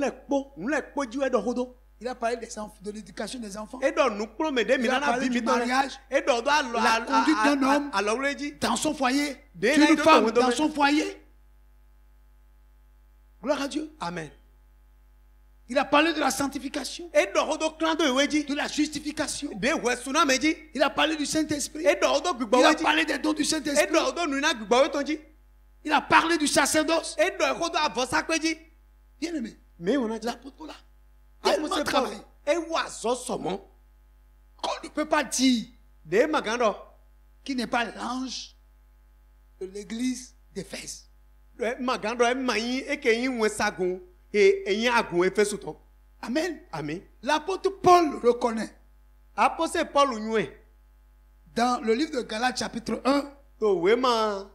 lɛ kpɔ dzi edɔ hodo Il a parlé des enfants, de l'éducation des enfants, edɔ nukplo mɛ de mi Il a nana parlé vi mi du tɔn mariage, lɛ edɔ do la conduite d'un homme, alɔwle dzi dans son foyer, Des d'une naïdos femme dans le dans domaine. son foyer. Gloire à Dieu. amen Il a parlé de la sanctification, edɔ hodo klan do ewe dzi de la justification. de wɛ suna mɛ dzi Il a parlé du Saint-Esprit. edɔ hodo Il gbigbɔwe a dzi parlé des dons du Saint-Esprit. edɔ hodo nuna gbigbɔwe tɔn dzi Il a parlé du sacerdoce. edɔ hodo avɔsakpe dzi Bien aimé, mɛ wɔ na dzi l'apôtre Paul a tellement apɔse paul travaillé ewu azɔ sɔmɔ qu'on ne peut pas dire de ma gã dɔ qu'il n'est pas l'ange de l'église d'Éphèse. ma gã dɔ ema yi eke yi ŋue sagun eyi agun efesu tɔn Amen. ami L'apôtre Paul reconnaît apɔse paul nyuɛ dans le livre de Galates chapitre 1, to wɛ ma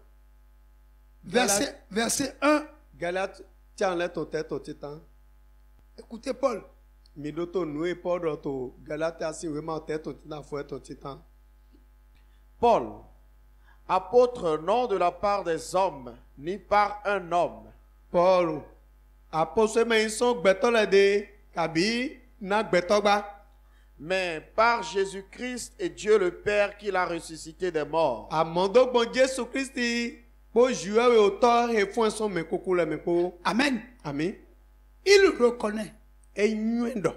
verset 1. galate tiɲɛ lɛ to tɛ to titan Écoutez Paul. mi do to nu ye paul dɔ to galate asi wɛ ma tɛ to titan fɔ to titan Paul, apôtre non de la part des hommes, ni par un homme, paul apɔse mɛ yi sɔn gbɛtɔ lɛ de kabi na gbɛtɔ gba. mais par Jésus-Christ et Dieu le Père qui l'a ressuscité des morts, Amandogbon Jésus Christi po juwe auteur et font son me koko le me ko. Amen. Amen. Il reconnaît Enyuendo.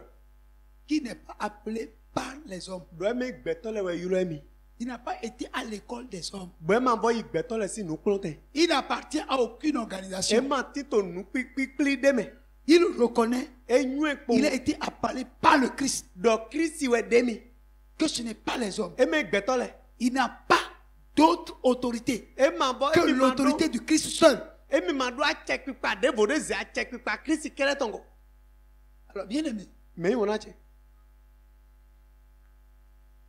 qu'il n'est pas appelé par les hommes. Do me gbeto le we yulo mi. Il n'a pas été à l'école des hommes. Bo ma bo gbeto le si nu klote. Il n'appartient à aucune E organisation. ma tito nu pikpikli de me. Il reconnaît Enyue po. qu'il a été appelé par le Christ. Do Christi we de mi. Que ce n'est pas les hommes. E me gbeto le. Il n'a pas d'autre autorité E ma bo que l'autorité du Christ seul. E mi ma do a check pipa de vo de ze a check pipa Christi kele tongo. Alors, bien aimé, Me wona che.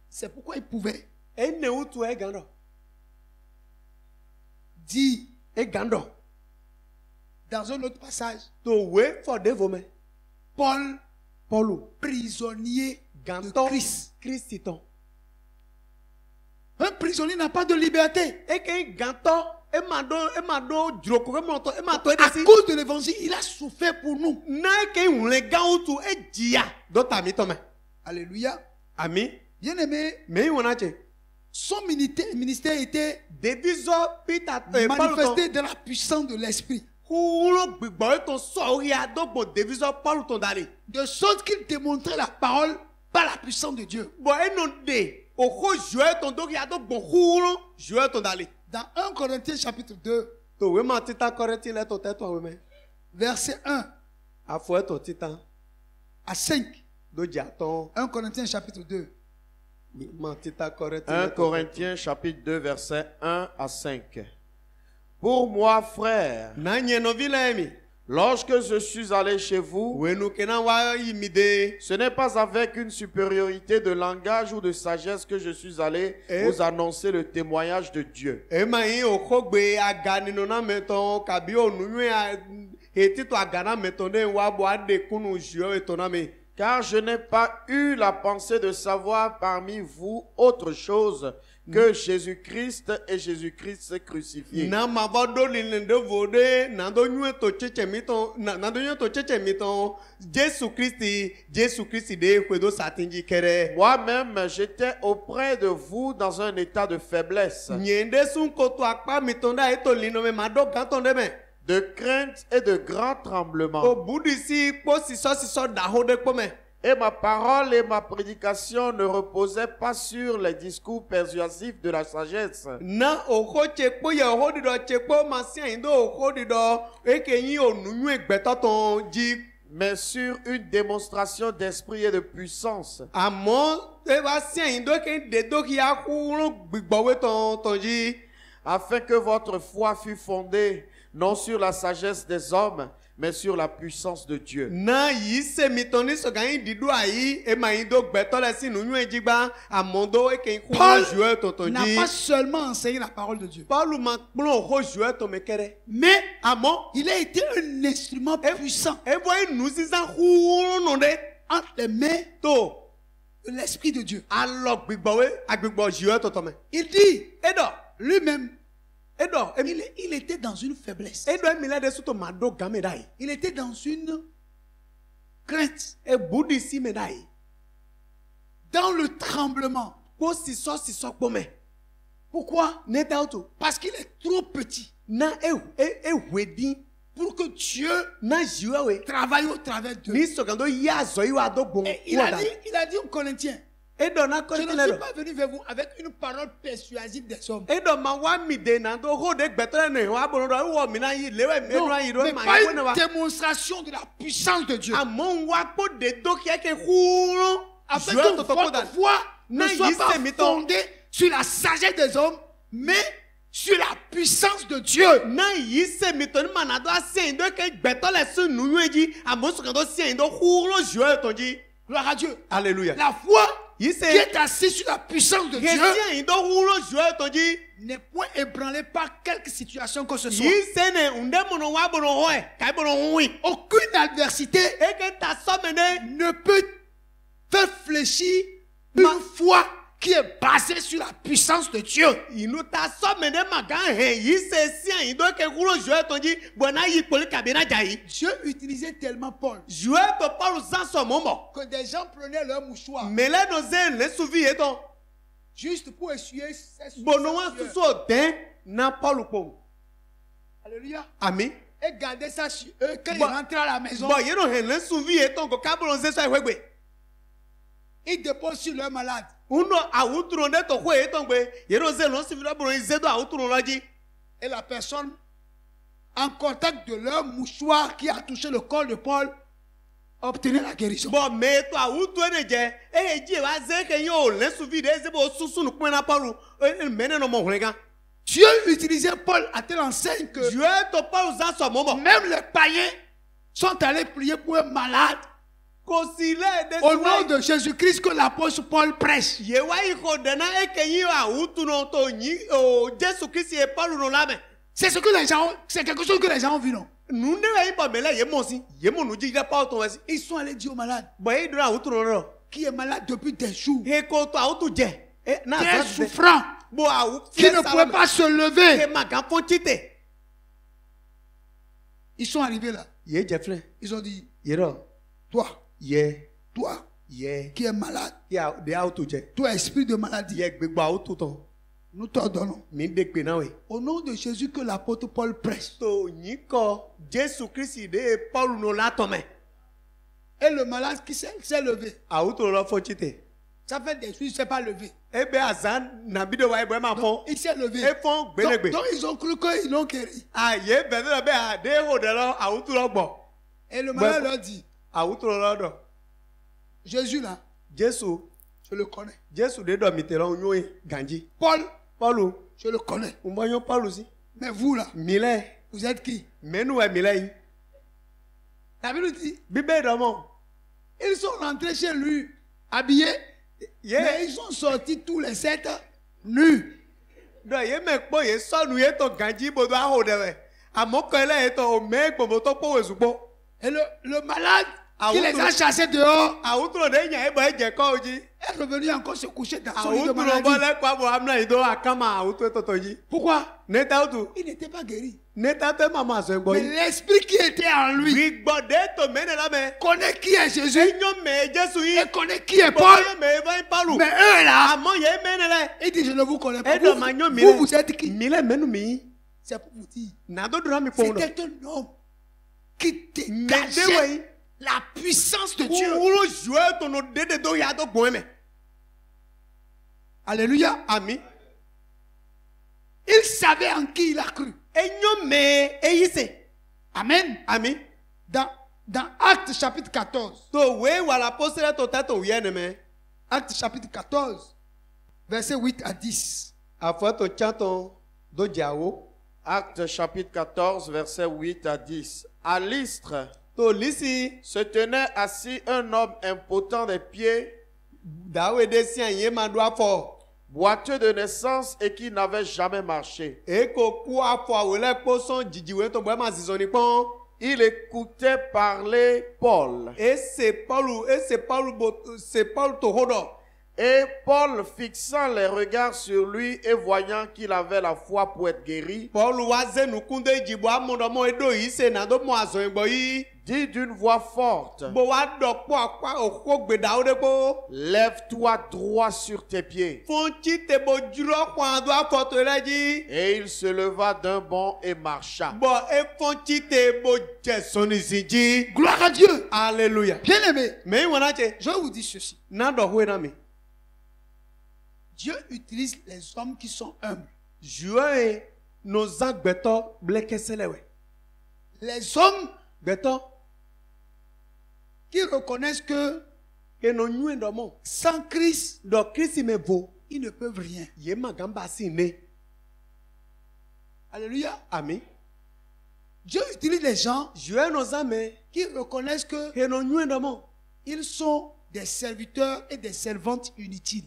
c'est pourquoi il pouvait E ne utu e gando. dire E gando. dans un autre passage, To we for de vo me. Paul, Paulo. prisonnier de Ganto Christ. Christi ton. Un prisonnier n'a pas de liberté. E ke ganto e ma do droko e ma to e À desi. cause de l'évangile, il a souffert pour nous. Na ke unle gautu e jia do ta mi to me. Alléluia. Ami Bien aimé, me wona che. son ministère était Deviso Peter manifesté dans la puissance de l'esprit. De sorte qu'il démontrait la parole par la puissance de Dieu. Dans 1 Corinthiens chapitre 2, verset 1 à 5. 1 Corinthiens chapitre 2. 1 Corinthiens chapitre 2 verset 1 à 5. Pour moi, frère, lorsque je suis allé chez vous, ce n'est pas avec une supériorité de langage ou de sagesse que je suis allé vous annoncer le témoignage de Dieu. Car je n'ai pas eu la pensée de savoir parmi vous autre chose que Jésus-Christ et Jésus-Christ crucifié. Moi-même, j'étais auprès de vous dans un état de faiblesse, de crainte et de grand tremblement. Et ma parole et ma prédication ne reposaient pas sur les discours persuasifs de la sagesse, mais sur une démonstration d'esprit et de puissance, afin que votre foi fût fondée non sur la sagesse des hommes, mais sur la puissance de Dieu. Paul n'a pas seulement enseigné la parole de Dieu, mais il a été un instrument puissant entre les mains de l'Esprit de Dieu. Il dit lui-même, il était dans une faiblesse. Il était dans une crainte, dans le tremblement. Pourquoi? Parce qu'il est trop petit pour que Dieu travaille au travers d'eux. Et il a dit aux Corinthiens, je ne suis pas venu vers vous avec une parole persuasive des hommes. Non, mais pas une démonstration de la puissance de Dieu. Afin que votre foi ne soit pas fondée sur la sagesse des hommes, mais sur la puissance de Dieu. Gloire à Dieu. Alléluia. La foi qui est assise sur la puissance de Dieu n'est point ébranlée par quelque situation que ce soit. Aucune adversité ne peut faire fléchir une foi qui est basée sur la puissance de Dieu. Dieu utilisait tellement Paul que des gens prenaient leur mouchoir juste pour essuyer ses sueurs. Alléluia. Amen. Et garder ça sur eux quand ils rentraient à la maison. Ils déposent sur leur malade. Et la personne, en contact de leur mouchoir qui a touché le corps de Paul, obtenait la guérison. Dieu utilisait Paul à telle enseigne que même les païens sont allés prier pour un malade au nom de Jésus-Christ que l'apôtre Paul prêche. C'est quelque chose que les gens ont vu, non? Ils sont allés dire au malade qui est malade depuis des jours, très souffrant, qui ne pouvait pas se lever. Ils sont arrivés là. Ils ont dit, toi, qui est malade, qui a des autos, toi esprit de maladie, nous t'ordonnons, au nom de Jésus, que l'apôtre Paul prêche. Et le malade qui s'est levé, ça fait des jours, il ne s'est pas levé. Donc, il s'est levé. Donc ils ont cru qu'ils l'ont guéri. Et le malade leur dit, Jésus là, je le connais. Paul, je le connais. Mais vous là, vous êtes qui? La Bible dit, ils sont rentrés chez lui habillés, mais ils sont sortis tous les 7 nus. Et le malade qui les a chassés dehors est revenu encore se coucher dans son lit de maladie. Pourquoi? Il n'était pas guéri. Mais l'esprit qui était en lui connaît qui est Jésus et connaît qui est Paul. Mais eux là, il dit je ne vous connais pas. Vous êtes qui? C'est pour vous dire, c'était un homme qui dégageait la puissance de Dieu. Alléluia. Amen. Il savait en qui il a cru. Amen. Amen. Dans Actes chapitre 14. Actes chapitre 14, verset 8 à 10. Actes chapitre 14, verset 8 à 10. À Lystre se tenait assis un homme impotent des pieds, boiteux de naissance et qui n'avait jamais marché. Il écoutait parler Paul. Et Paul, fixant les regards sur lui et voyant qu'il avait la foi pour être guéri, dit d'une voix forte, lève-toi droit sur tes pieds. Et il se leva d'un bond et marcha. Gloire à Dieu. Alléluia. Bien aimé, je vous dis ceci. Dieu utilise les hommes qui sont humbles. Les hommes qui reconnaissent que sans Christ, ils ne peuvent rien. Alléluia. Amen. Dieu utilise les gens qui reconnaissent que ils sont des serviteurs et des servantes inutiles.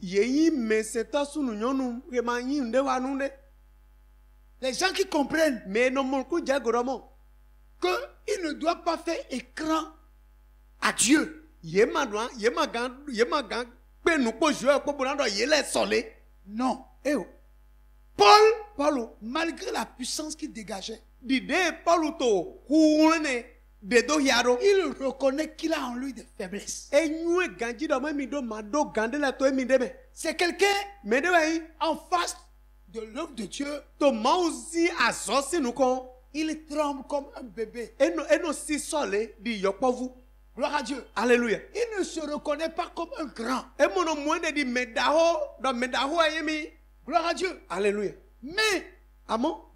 Les gens qui comprennent qu'ils ne doivent pas faire écran à Dieu. Non. Paul, malgré la puissance qu'il dégageait, il reconnaît qu'il a en lui des faiblesses. C'est quelqu'un en face de l'œuvre de Dieu. Il tremble comme un bébé. Gloire à Dieu. Alléluia. Il ne se reconnaît pas comme un grand. Gloire à Dieu. Alléluia. Mais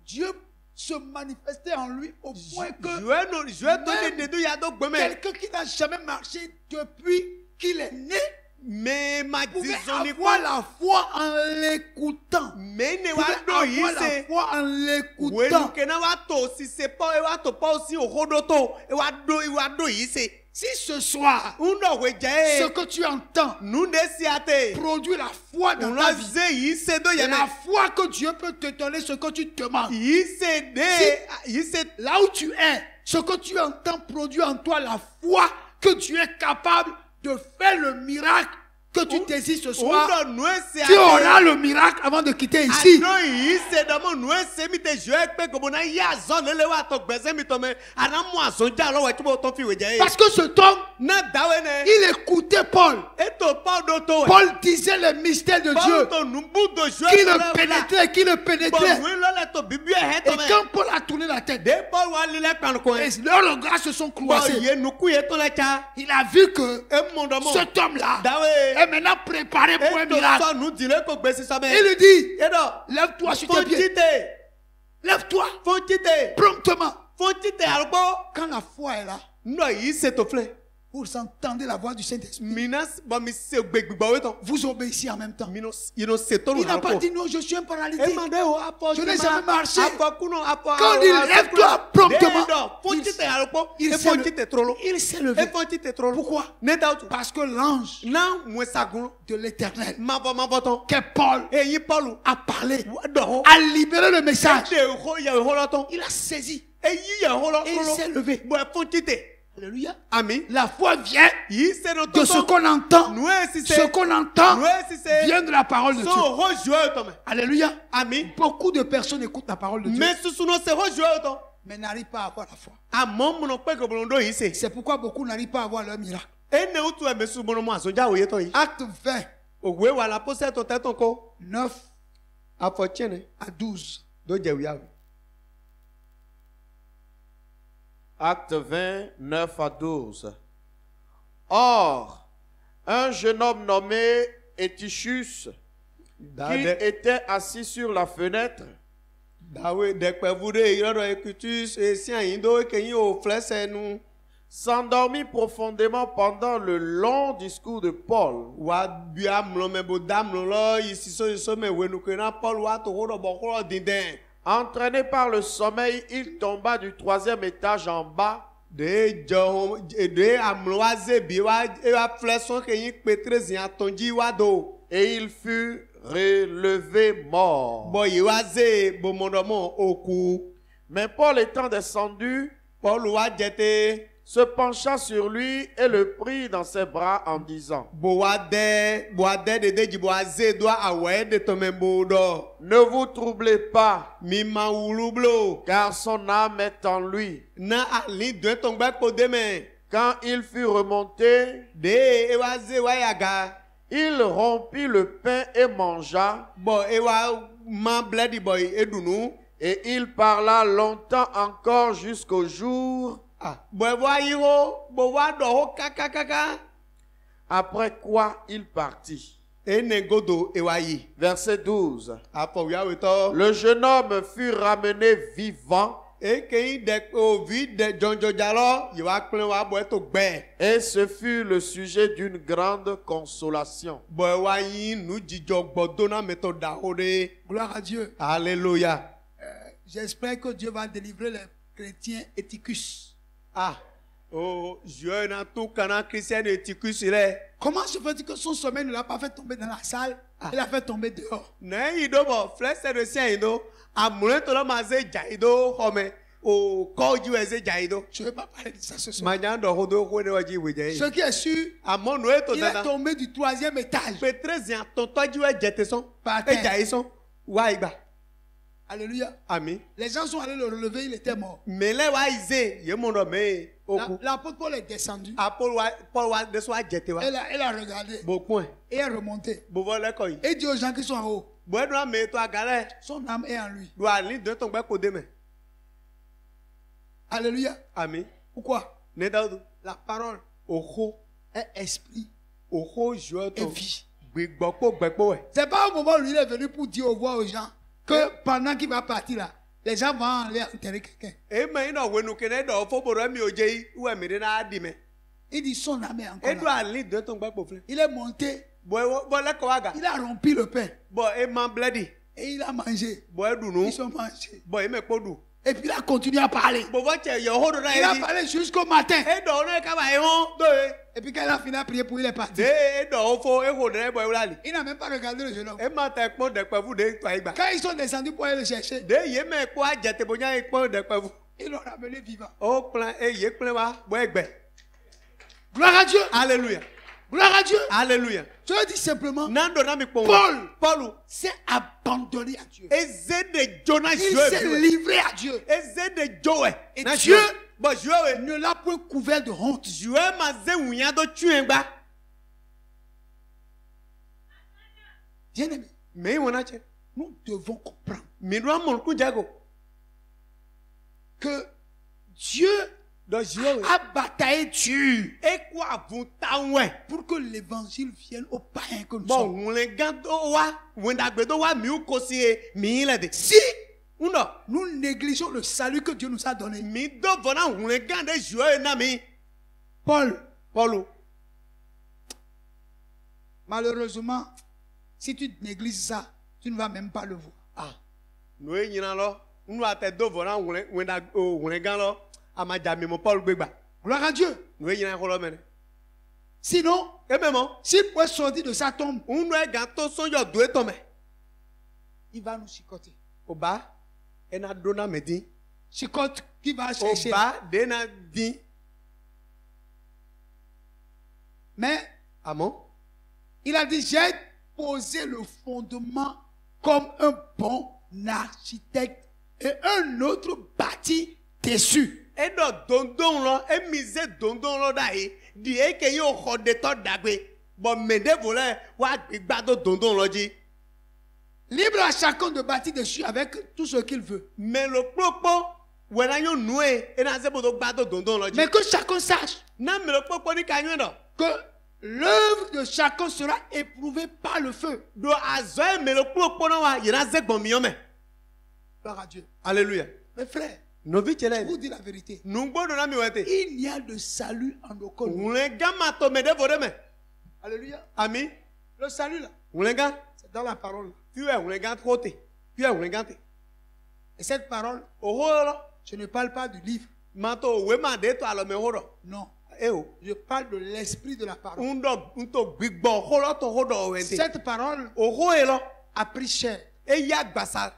Dieu se manifestait en lui au point que quelqu'un qui n'a jamais marché depuis qu'il est né pouvait avoir la foi en l'écoutant. Avoir la foi en l'écoutant. Si ce soir, ce que tu entends produit la foi dans ta vie, la foi que Dieu peut te donner, ce que tu demandes. Là où tu es, ce que tu entends produit en toi la foi que Dieu est capable de faire le miracle que tu désires ce soir, tu auras le miracle avant de quitter ici. Parce que cet homme, il écoutait Paul. Paul disait les mystères de Dieu qui le pénétrait. Et quand Paul a tourné la tête, et leurs regards se sont croisés. Il a vu que cet homme-là est maintenant préparé pour un miracle. Il lui dit, lève-toi sur tes pieds. Lève-toi promptement. Quand la foi est là, vous entendez la voix du Saint-Esprit. Vous obéissez en même temps. Il n'a pas dit non, je suis un paralytique. Je n'ai jamais marché. Quand il dit lève-toi promptement, il s'est levé. Pourquoi? Parce que l'ange de l'Éternel, que Paul a parlé, a libéré le message. Il a saisi. Et il s'est levé. Alléluia. Amen. La foi vient de ce qu'on entend. Ce qu'on entend vient de la parole de Dieu. Alléluia. Amen. Beaucoup de personnes écoutent la parole de Dieu, mais n'arrivent pas à avoir la foi. C'est pourquoi beaucoup n'arrivent pas à avoir leur miracle. Acte 20, 9 à 12. Acte 20, 9 à 12. Or, un jeune homme nommé Eutychus, qui était assis sur la fenêtre, s'endormit profondément pendant le long discours de Paul. Entraîné par le sommeil, il tomba du 3e étage en bas et il fut relevé mort. Mais Paul étant descendu, se pencha sur lui et le prit dans ses bras en disant, ne vous troublez pas, car son âme est en lui. Quand il fut remonté, il rompit le pain et mangea, et il parla longtemps encore jusqu'au jour. Après quoi il partit. Verset 12. Le jeune homme fut ramené vivant et ce fut le sujet d'une grande consolation. Gloire à Dieu. Alléluia. J'espère que Dieu va délivrer les chrétiens Eutychus. Comment se fait-il que son sommeil ne l'a pas fait tomber dans la salle? Il l'a fait tomber dehors. Je ne vais pas parler de ça ce soir. Ce qui est sûr, il est tombé du 3e étage. Par terre. Alléluia. Amen. Les gens sont allés le relever, il était mort. L'apôtre Paul est descendu. Elle a regardé. Et elle est remontée. Et dit aux gens qui sont en haut, son âme est en lui. Alléluia. Amen. Pourquoi? La parole est esprit et vie. C'est pas au moment où il est venu pour dire au revoir aux gens que pendant qu'il va partir là, les gens vont aller enterrer quelqu'un. Il dit son âme est encore là. Il est monté. Il a rompu le pain. Et il a mangé. Ils ont mangé. Et puis il a continué à parler. Il a parlé jusqu'au matin. Et puis quand il a fini à prier pour, il est parti. Il n'a même pas regardé le jeune homme. Quand ils sont descendus pour aller le chercher, ils l'ont ramené vivant. Gloire à Dieu. Alléluia. Gloire à Dieu. Alléluia. Je veux dire simplement, Nando na mi kpɔn. Paul Paul. s'est abandonné à Dieu. Eze de Jonas Il Joël. s'est livré à Dieu. Eze de Joël. Et Na Dieu Joël. Bon Joël. ne l'a point couvert de honte. Joël ma ze wunya do tue gba. Bien aimé, Me wona che. nous devons comprendre Mi do amon ku jago. que Dieu Do Joël. a bataillé dur E ko avunta wɛ. pour que l'évangile vienne aux païens que nous Bon sommes. wule gan do wa. Wendagbe do wa mi ko si e mi le de. Si Uno. nous négligeons le salut que Dieu nous a donné, Mi do vona wule gan de Joël na mi. Paul, Paulo. malheureusement, si tu négliges ça, tu ne vas même pas le voir. Ah. No e nyina lo. Unu ate do vona wule gan lo. Ama jami mo Paul gbegba. Gloire à Dieu. No e nyina ko lo mene. Sinon, E me mo. s'il pouvait sortir de sa tombe, Unu e gan to so yo do e to me. il va nous chicoter. Oba ena do na me din. Chicote qui va chercher. Oba de na din. Mais Amon. il a dit, j'ai posé le fondement comme un bon architecte et un autre bâti dessus. E do dondon lo, e mise dondon lo da yi. Di e ke yo xɔ de to dagbe. Bon me de volé wa gbegba do dondon lo ji. Libre à chacun de bâtir dessus avec tout ce qu'il veut. Me lo kpokpo wena yo nue e na se bo do gba do dondon lo ji. Mais que chacun sache Na me lo kpokpo ni ka nyu do. que l'œuvre de chacun sera éprouvée par le feu. Do azo e me lo kpokpo na wa ye na ze gbon mi yo me. Gloire à Dieu. Alléluia. Mes frères, Novi je chele. vous dis la vérité. Nungbo do na mi wete. Il n'y a de salut en aucun autre. Wule gama to me de vore me. Alléluia. Ami. Le salut là, Wule gan. c'est dans la parole. Puis wule gan kote. Puis wule gan te. Et cette parole, Oho lo. je ne parle pas du livre. Mato we ma de to alo me ho do. Non. E o. Je parle de l'esprit de la parole. Unto gbigbo ho lo to ho do wente. Cette parole Oho e lo. a pris chair E ya gbasa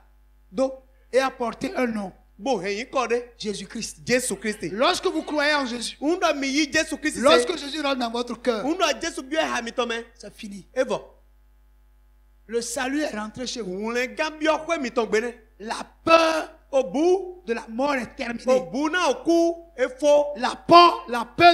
do. et a porté un nom. Bo heyin ko de. Jésus-Christ. Jésus Christ. Lorsque vous croyez en Jésus, Undo mi yi Jésus Christ. lorsque Jésus rentre dans votre cœur, Undo Jésus bi ha mi to me. c'est fini. Evo. Le salut est rentré chez vous. Wule gan bi o mi to gbene. La peur Obu. de la mort est terminée. Obu na oku efo. La peur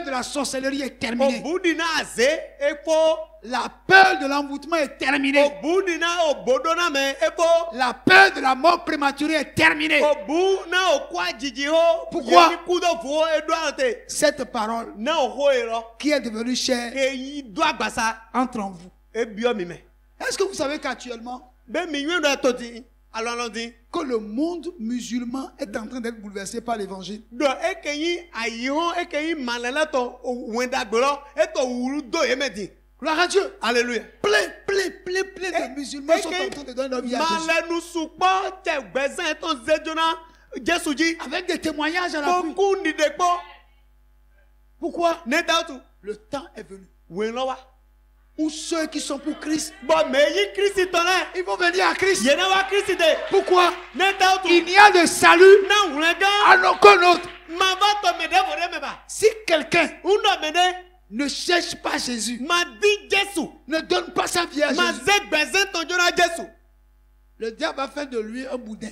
de la sorcellerie est terminée. Obu di na aze efo. La peur de l'envoûtement est terminée. Obu di na obodo na me efo. La peur de la mort prématurée est terminée. Obu na oku ajiji ho. Pourquoi? Yemi kudo vo edo ate. Cette parole Na oho e lo. qui est devenue chair E yi do agbasa. entre en vous. E bio mi me. Est-ce que vous savez qu'actuellement, Be mi yun do to di. Alo alo di. que le monde musulman est en train d'être bouleversé par l'évangile? Do ekeyin ayi ho ekeyin malele to wendagbe lo. E to wuru do e me di. Gloire à Dieu. Alléluia. Plein de musulmans sont en train de donner leur vie à Jésus. Malenu supo te gbezan e ton zedona Jésus ji. Avec des témoignages à l'appui. Koku ni de po. Pourquoi? Ne dautu. Le temps est venu Wen lo wa. où ceux qui sont pour Christ, Bon me yi Christ to le. ils vont venir à Christ. Ye na wa Christ de. Pourquoi? Ne dautu. Il n'y a de salut Na wunga. en aucun autre. Ma va to me de vore me ba. Si quelqu'un Undo me de. ne cherche pas Jésus, Ma di Jésus. ne donne pas sa vie à Ma Jésus, ze gbezan ton jona Jésus. le diable va faire de lui un boudin.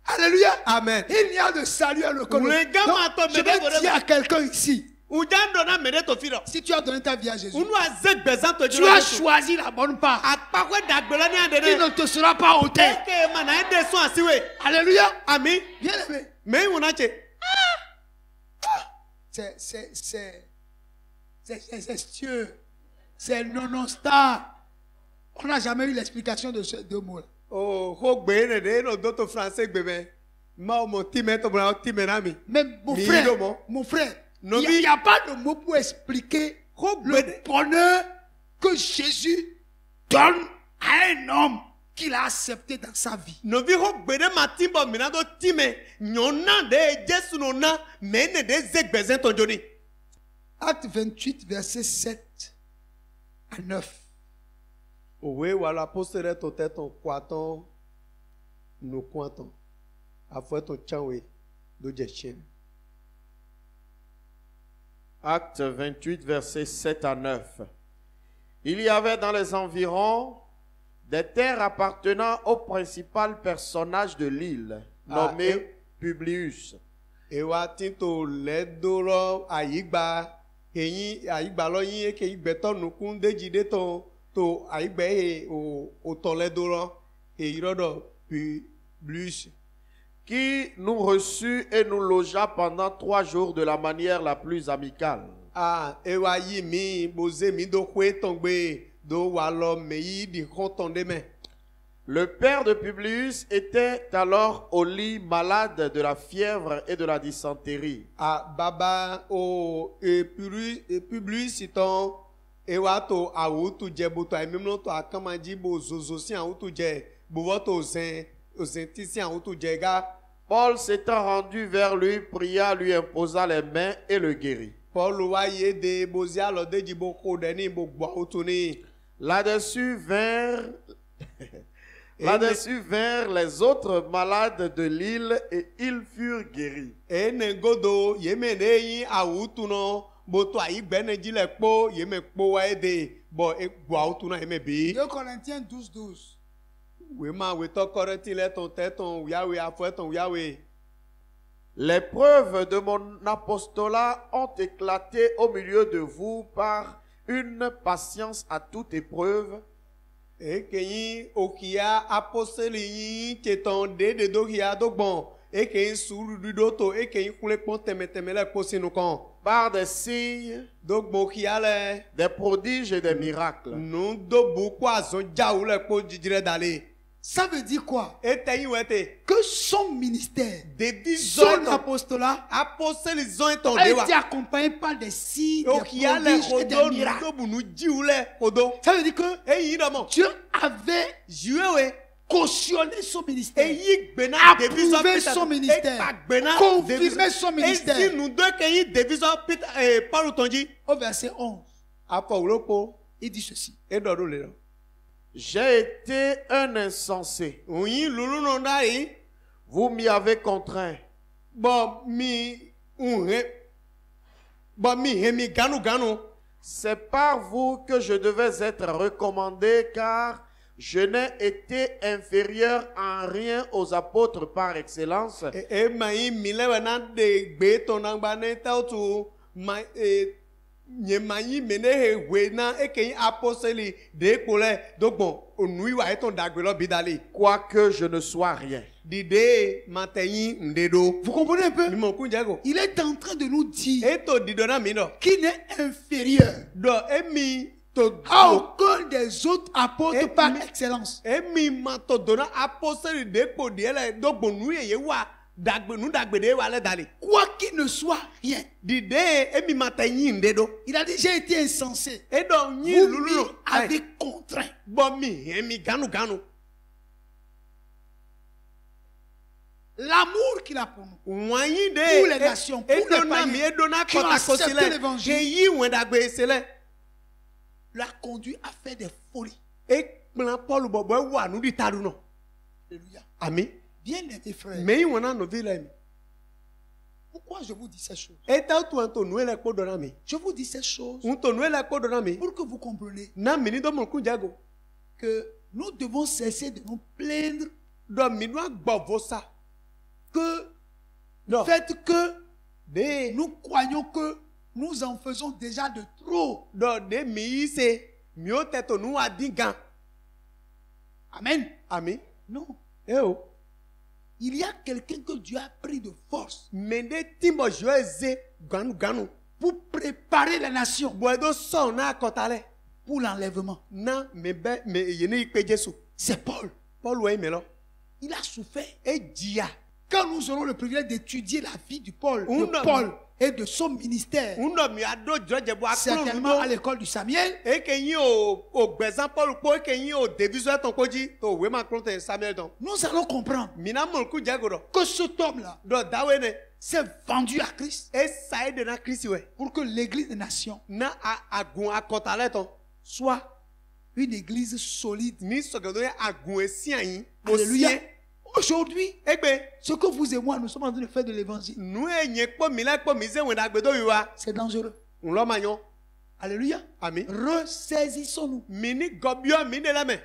Alléluia. Amen. Il n'y a de salut en aucun Le autre. gars Donc, m'a tombé je des vais volets. dire à quelqu'un ici, Ujando na me de to firo. si tu as donné ta vie à Jésus, Unu a ze gbezan ton tu jona as Jésus. choisi la bonne part. Apakwe dagbela ni Il adede. ne te sera pas ôté. Eke mana ede so asiwe. Alléluia. Ami. Bien aimé. Me wona che. C'est Dieu. C'est non-star. On n'a jamais eu l'explication de ces deux mots-là. Oh, ho gbe ne de no do to français gbe me. Ma o mo ti me to bra ti me na mi. Mais mon Mi frère, idomo. mon frère, No il bi- n'y a pas de mot pour expliquer Ho le gbe de. bonheur que Jésus donne à un homme qu'il a accepté dans sa vie. No vi ho gbe de ma ti bo mi na do ti me. Nyona de Jésus no na me ne de ze gbezan ton joni. Acte 28, versets 7 à 9. Owe wala postere to teton kwaton no kwanton. Afwe ton chanwe do je chen. Acte 28, versets 7 à 9. Il y avait dans les environs des terres appartenant au principal personnage de l'île, nommé Publius. Ewa tinto ledoro ayigba eyin ayigba lo yin eke igbeto nukun deji de to ayigbe o to ledoro eyirodo Publius qui nous reçut et nous logea pendant 3 jours de la manière la plus amicale. Ewa yi mi boze mi do kwe tongbe do walo meyi di kontonde me. Le père de Publius était alors au lit malade de la fièvre et de la dysenterie. Baba o Publius ton ewa to awutu je boto emimno to akamaji bo zozo si awutu je bovoto zen tisi awutu je ga. Paul s'étant rendu vers lui, pria, lui imposa les mains et le guérit. Paul wa ye de bozia lo deji bo ko deni bo gbo awutu ni. Là-dessus vinrent les autres malades de l'île et ils furent guéris. 2 Corinthiens 12, 12. Les preuves de mon apostolat ont éclaté au milieu de vous par une patience à toute épreuve. Ekeyin okia apostoli yin teton de dokia dogbon ekeyin suru dudoto ekeyin kule pon temetemele posinu kan par des signes, dogbon kiale des prodiges et des miracles. Nu do buku azon jaule po jijire dale. Ça veut dire quoi? Eteyin wete Que son ministère, son apostolat a été accompagné par des signes, des prodiges et des miracles. Ça veut dire que Dieu avait cautionné son ministère, approuvé son ministère, confirmé son ministère. Au verset 11, il dit ceci. J'ai été un insensé. Vous m'y avez contraint. C'est par vous que je devais être recommandé, car je n'ai été inférieur en rien aux apôtres par excellence. Quoique je ne sois rien. Vous comprenez un peu? Il est en train de nous dire qu'il n'est inférieur à aucun des autres apôtres par excellence. Quoi qu'il ne soit rien. Il a dit j'ai été insensé. Vous m'y avez contraint. L'amour qu'il a pour nous, pour les nations, pour les païens qui ont accepté l'évangile, l'a conduit à faire des folies. Alléluia. Amen. Bien aimés frères, pourquoi je vous dis ces choses? Je vous dis ces choses pour que vous compreniez que nous devons cesser de nous plaindre que le fait que nous croyons que nous en faisons déjà de trop. Amen. Amen. Non. Il y a quelqu'un que Dieu a pris de force pour préparer la nation pour l'enlèvement. C'est Paul. Il a souffert. Quand nous aurons le privilège d'étudier la vie de Paul et de son ministère, certainement à l'école du Samuel, nous allons comprendre que cet homme-là s'est vendu à Christ pour que l'église des nations soit une église solide. Alléluia. Aujourd'hui, ce que vous et moi nous sommes en train de faire de l'évangile, c'est dangereux. On l'a magnon. Alléluia. Amen. Ressaisissons-nous. Mini gobio mini la main.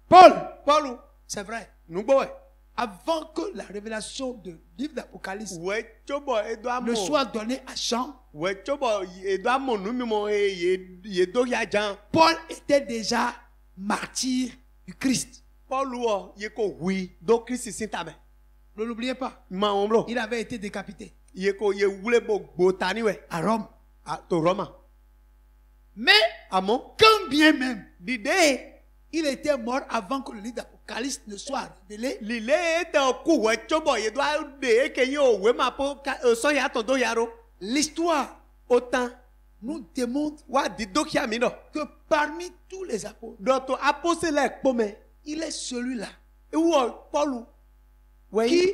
Paul, Paul, c'est vrai. nous boy. Avant que la révélation du livre d'Apocalypse Ouais, chobo Edouard ne soit donnée à Jean, ouais, chobo Edouard mon nous mon ye do ya Jean. Paul était déjà martyr du Christ. Paul ou ye ko oui do Christ sintame. Ne l'oubliez pas. Ma omblo. Il avait été décapité Ye ko ye wule bo tani we. à Rome. A to Roma. Mais Amon. quand bien même Dide il était mort avant que le livre d'Apocalypse ne soit révélé, lile de ku we chobo ye do de ke yo we ma po so ya ton do yaro. l'histoire Autant nous démontre wa di do kia mi do. que parmi tous les apôtres, Donc apostole ekpome. il est celui-là E wo Paul. Ouais. qui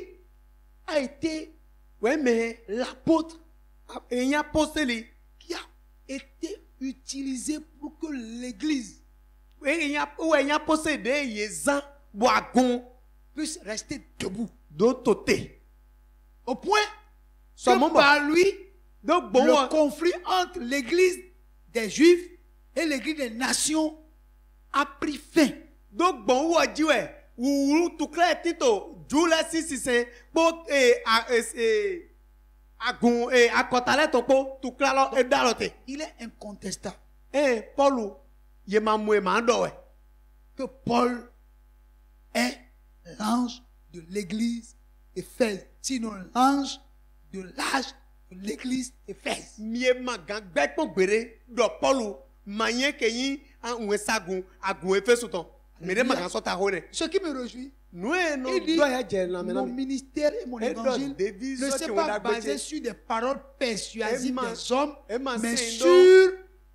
a été Ouais mais l'apôtre eyan apostole qui a été utilisé pour que l'Église eyan apostole de yezan bo agun puisse rester debout. do tote. Au point So que mon ba. par lui, Donc bon le conflit entre l'Église des Juifs et l'Église des nations a pris fin. donc bon wo jiwe wuru tukle tito jule sisise po agun akotale to po tukla lo edalote. Il est incontestable Paul ye ma mwe ma do we. que Paul est l'ange de l'Église d'Éphèse, sinon l'ange de l'âge de l'Église d'Éphèse. Mie ma gan gbe pon gbere do Paul manye keyin an sagun agun efesu ton. Mere ma gan so ta hore. Ce qui me réjouit, Nous no il dit, do ya je la mon maintenant. ministère et mon Et donc, évangile des visions ne qui s'est ont pas d'aboutir. basé sur des paroles persuasives Emma- des hommes, Emma mais Sendo- sur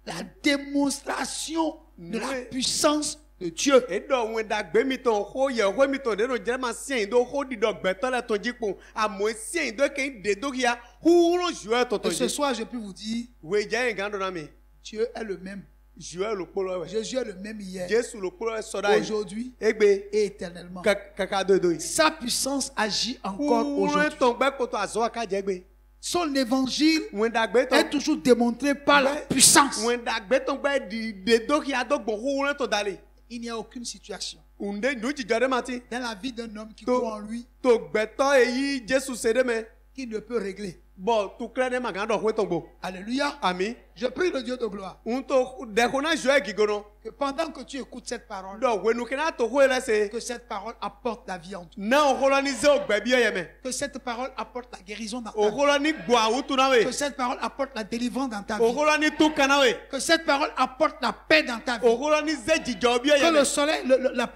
la démonstration de la Ouais. puissance de Dieu. Et donc when da gbe mi ton ho ye ho mi ton de no je ma sien do ho di do gbe to le ton jipo amo sien do ke de do ya hu ro jouer to to Et ce ji. soir, je peux vous dire, We je gan do na mi. Dieu est le même. Jouer le polo we. Jésus est le même hier, Jésus le polo so da. aujourd'hui Egbe et éternellement. kaka do. Sa puissance agit encore Hu ro aujourd'hui. ton gbe ko to azo aka je gbe. Son évangile When da gbe est ton toujours démontré par la Ouais. puissance. when da gbe ton gbe di de do ki ado gbo hu ro to dale. Il n'y a aucune situation Unde du ji jode mati. dans la vie d'un homme qui To- croit en lui To gbe to eyi Jésus sede me. qui ne peut régler. Bon, tout clair de ma gan do ho ton gbo. Alléluia. Ami. Je prie le Dieu de gloire Unto de kona jouer gigono. que pendant que tu écoutes cette parole, Donc, when nous kena to ho la se que cette parole apporte la vie en toi. na o holanize o gbe bi yeme. Que cette parole apporte la guérison dans ta O vie. holani gbo awutu na Que we. cette parole apporte la délivrance dans ta O vie. holani tu kana we. Que cette parole apporte la paix dans ta O vie. holani ze jijo bi Que yeme. le soleil,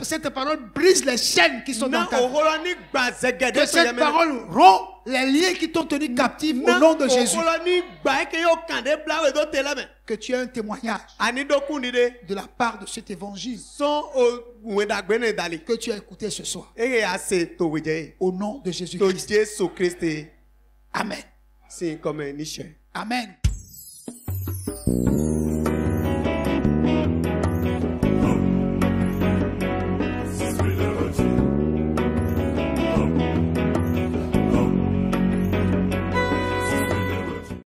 cette parole brise les chaînes qui sont dans Na ta o vie. holani gba zegede Que to cette yeme. parole rompt les liens qui t'ont tenu captif au nom de Jésus. O holani gba ke yo kande bla we do teleme. Que tu aies un témoignage Ani do kundi de de la part de cet évangile son o wenda gbe ne dali. que tu as écouté ce soir. Ege ya se to weje. Au nom de To Jésus-Christ. Jésus Christ Amen. sin comme niche. Amen.